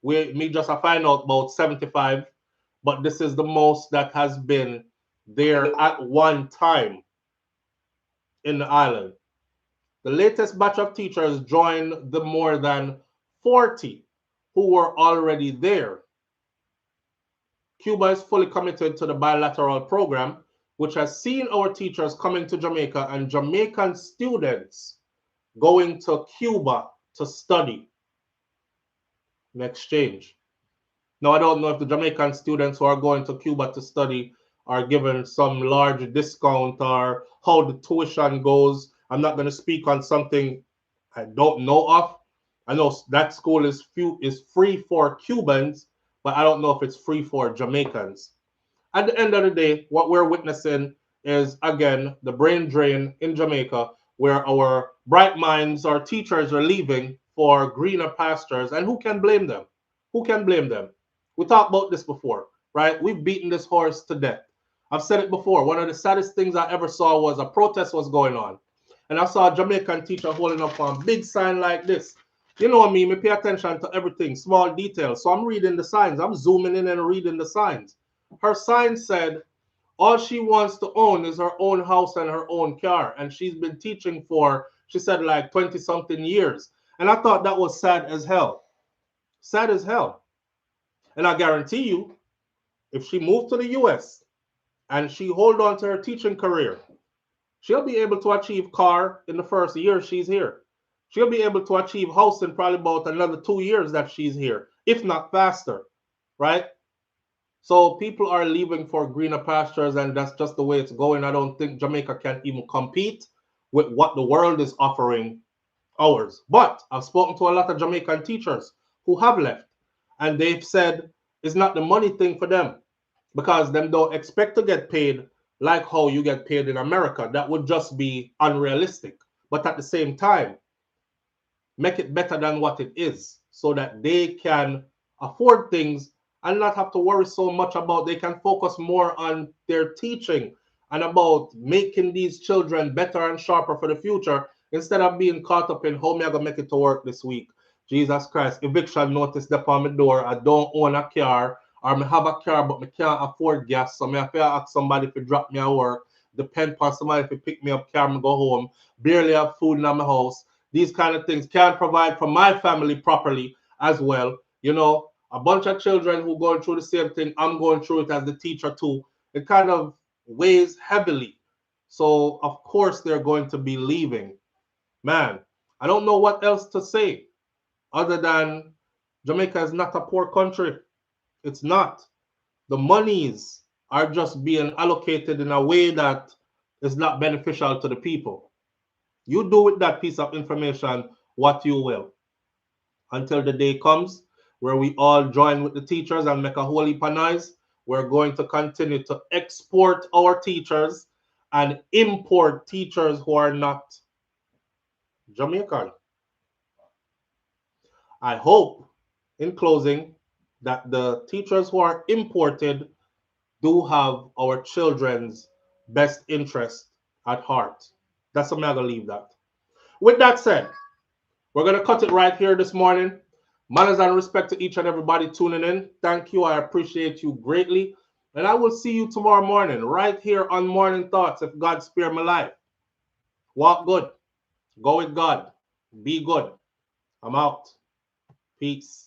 Me just find out about 75, but this is the most that has been there at one time in the island. The latest batch of teachers joined the more than 40 who were already there. Cuba is fully committed to the bilateral program, which has seen our teachers coming to Jamaica and Jamaican students going to Cuba to study in exchange. Now, I don't know if the Jamaican students who are going to Cuba to study are given some large discount or how the tuition goes. I'm not going to speak on something I don't know of. I know that school is free for Cubans, but I don't know if it's free for Jamaicans. at the end of the day, what we're witnessing is, again, the brain drain in Jamaica, where our bright minds, our teachers are leaving for greener pastures. And who can blame them? Who can blame them? We talked about this before, right? We've beaten this horse to death. I've said it before. One of the saddest things I ever saw was a protest was going on. And I saw a Jamaican teacher holding up a big sign like this. You know me pay attention to everything, small details. So I'm reading the signs. I'm zooming in and reading the signs. Her sign said, all she wants to own is her own house and her own car. And she's been teaching for, she said, like 20-something years. And I thought that was sad as hell. Sad as hell. And I guarantee you, if she moved to the US and she hold on to her teaching career, she'll be able to achieve car in the first year she's here. She'll be able to achieve house in probably about another 2 years that she's here, if not faster, right? So people are leaving for greener pastures, and that's just the way it's going. I don't think Jamaica can even compete with what the world is offering ours. But I've spoken to a lot of Jamaican teachers who have left, and they've said it's not the money thing for them, because them don't expect to get paid like how you get paid in America. That would just be unrealistic. But at the same time, make it better than what it is so that they can afford things and not have to worry so much about, they can focus more on their teaching and about making these children better and sharper for the future, instead of being caught up in how am I going to make it to work this week. Jesus Christ, eviction notice up on my door. I don't own a car, or I have a car but I can't afford gas, so I have to ask somebody to drop me at work, depend on somebody to pick me up, car me go home, barely have food in my house. These kind of things can't provide for my family properly as well. You know, a bunch of children who going through the same thing. I'm going through it as the teacher too. It kind of weighs heavily. So of course they're going to be leaving. Man, I don't know what else to say other than Jamaica is not a poor country. It's not. The monies are just being allocated in a way that is not beneficial to the people. You do with that piece of information what you will, until the day comes where we all join with the teachers and make a whole heap of noise. We're going to continue to export our teachers and import teachers who are not Jamaican. I hope, in closing, that the teachers who are imported do have our children's best interest at heart. That's where I'm going to leave that. With that said, we're going to cut it right here this morning. Manners and respect to each and everybody tuning in. Thank you. I appreciate you greatly. And I will see you tomorrow morning right here on Morning Thoughts, if God spare my life. Walk good. Go with God. Be good. I'm out. Peace.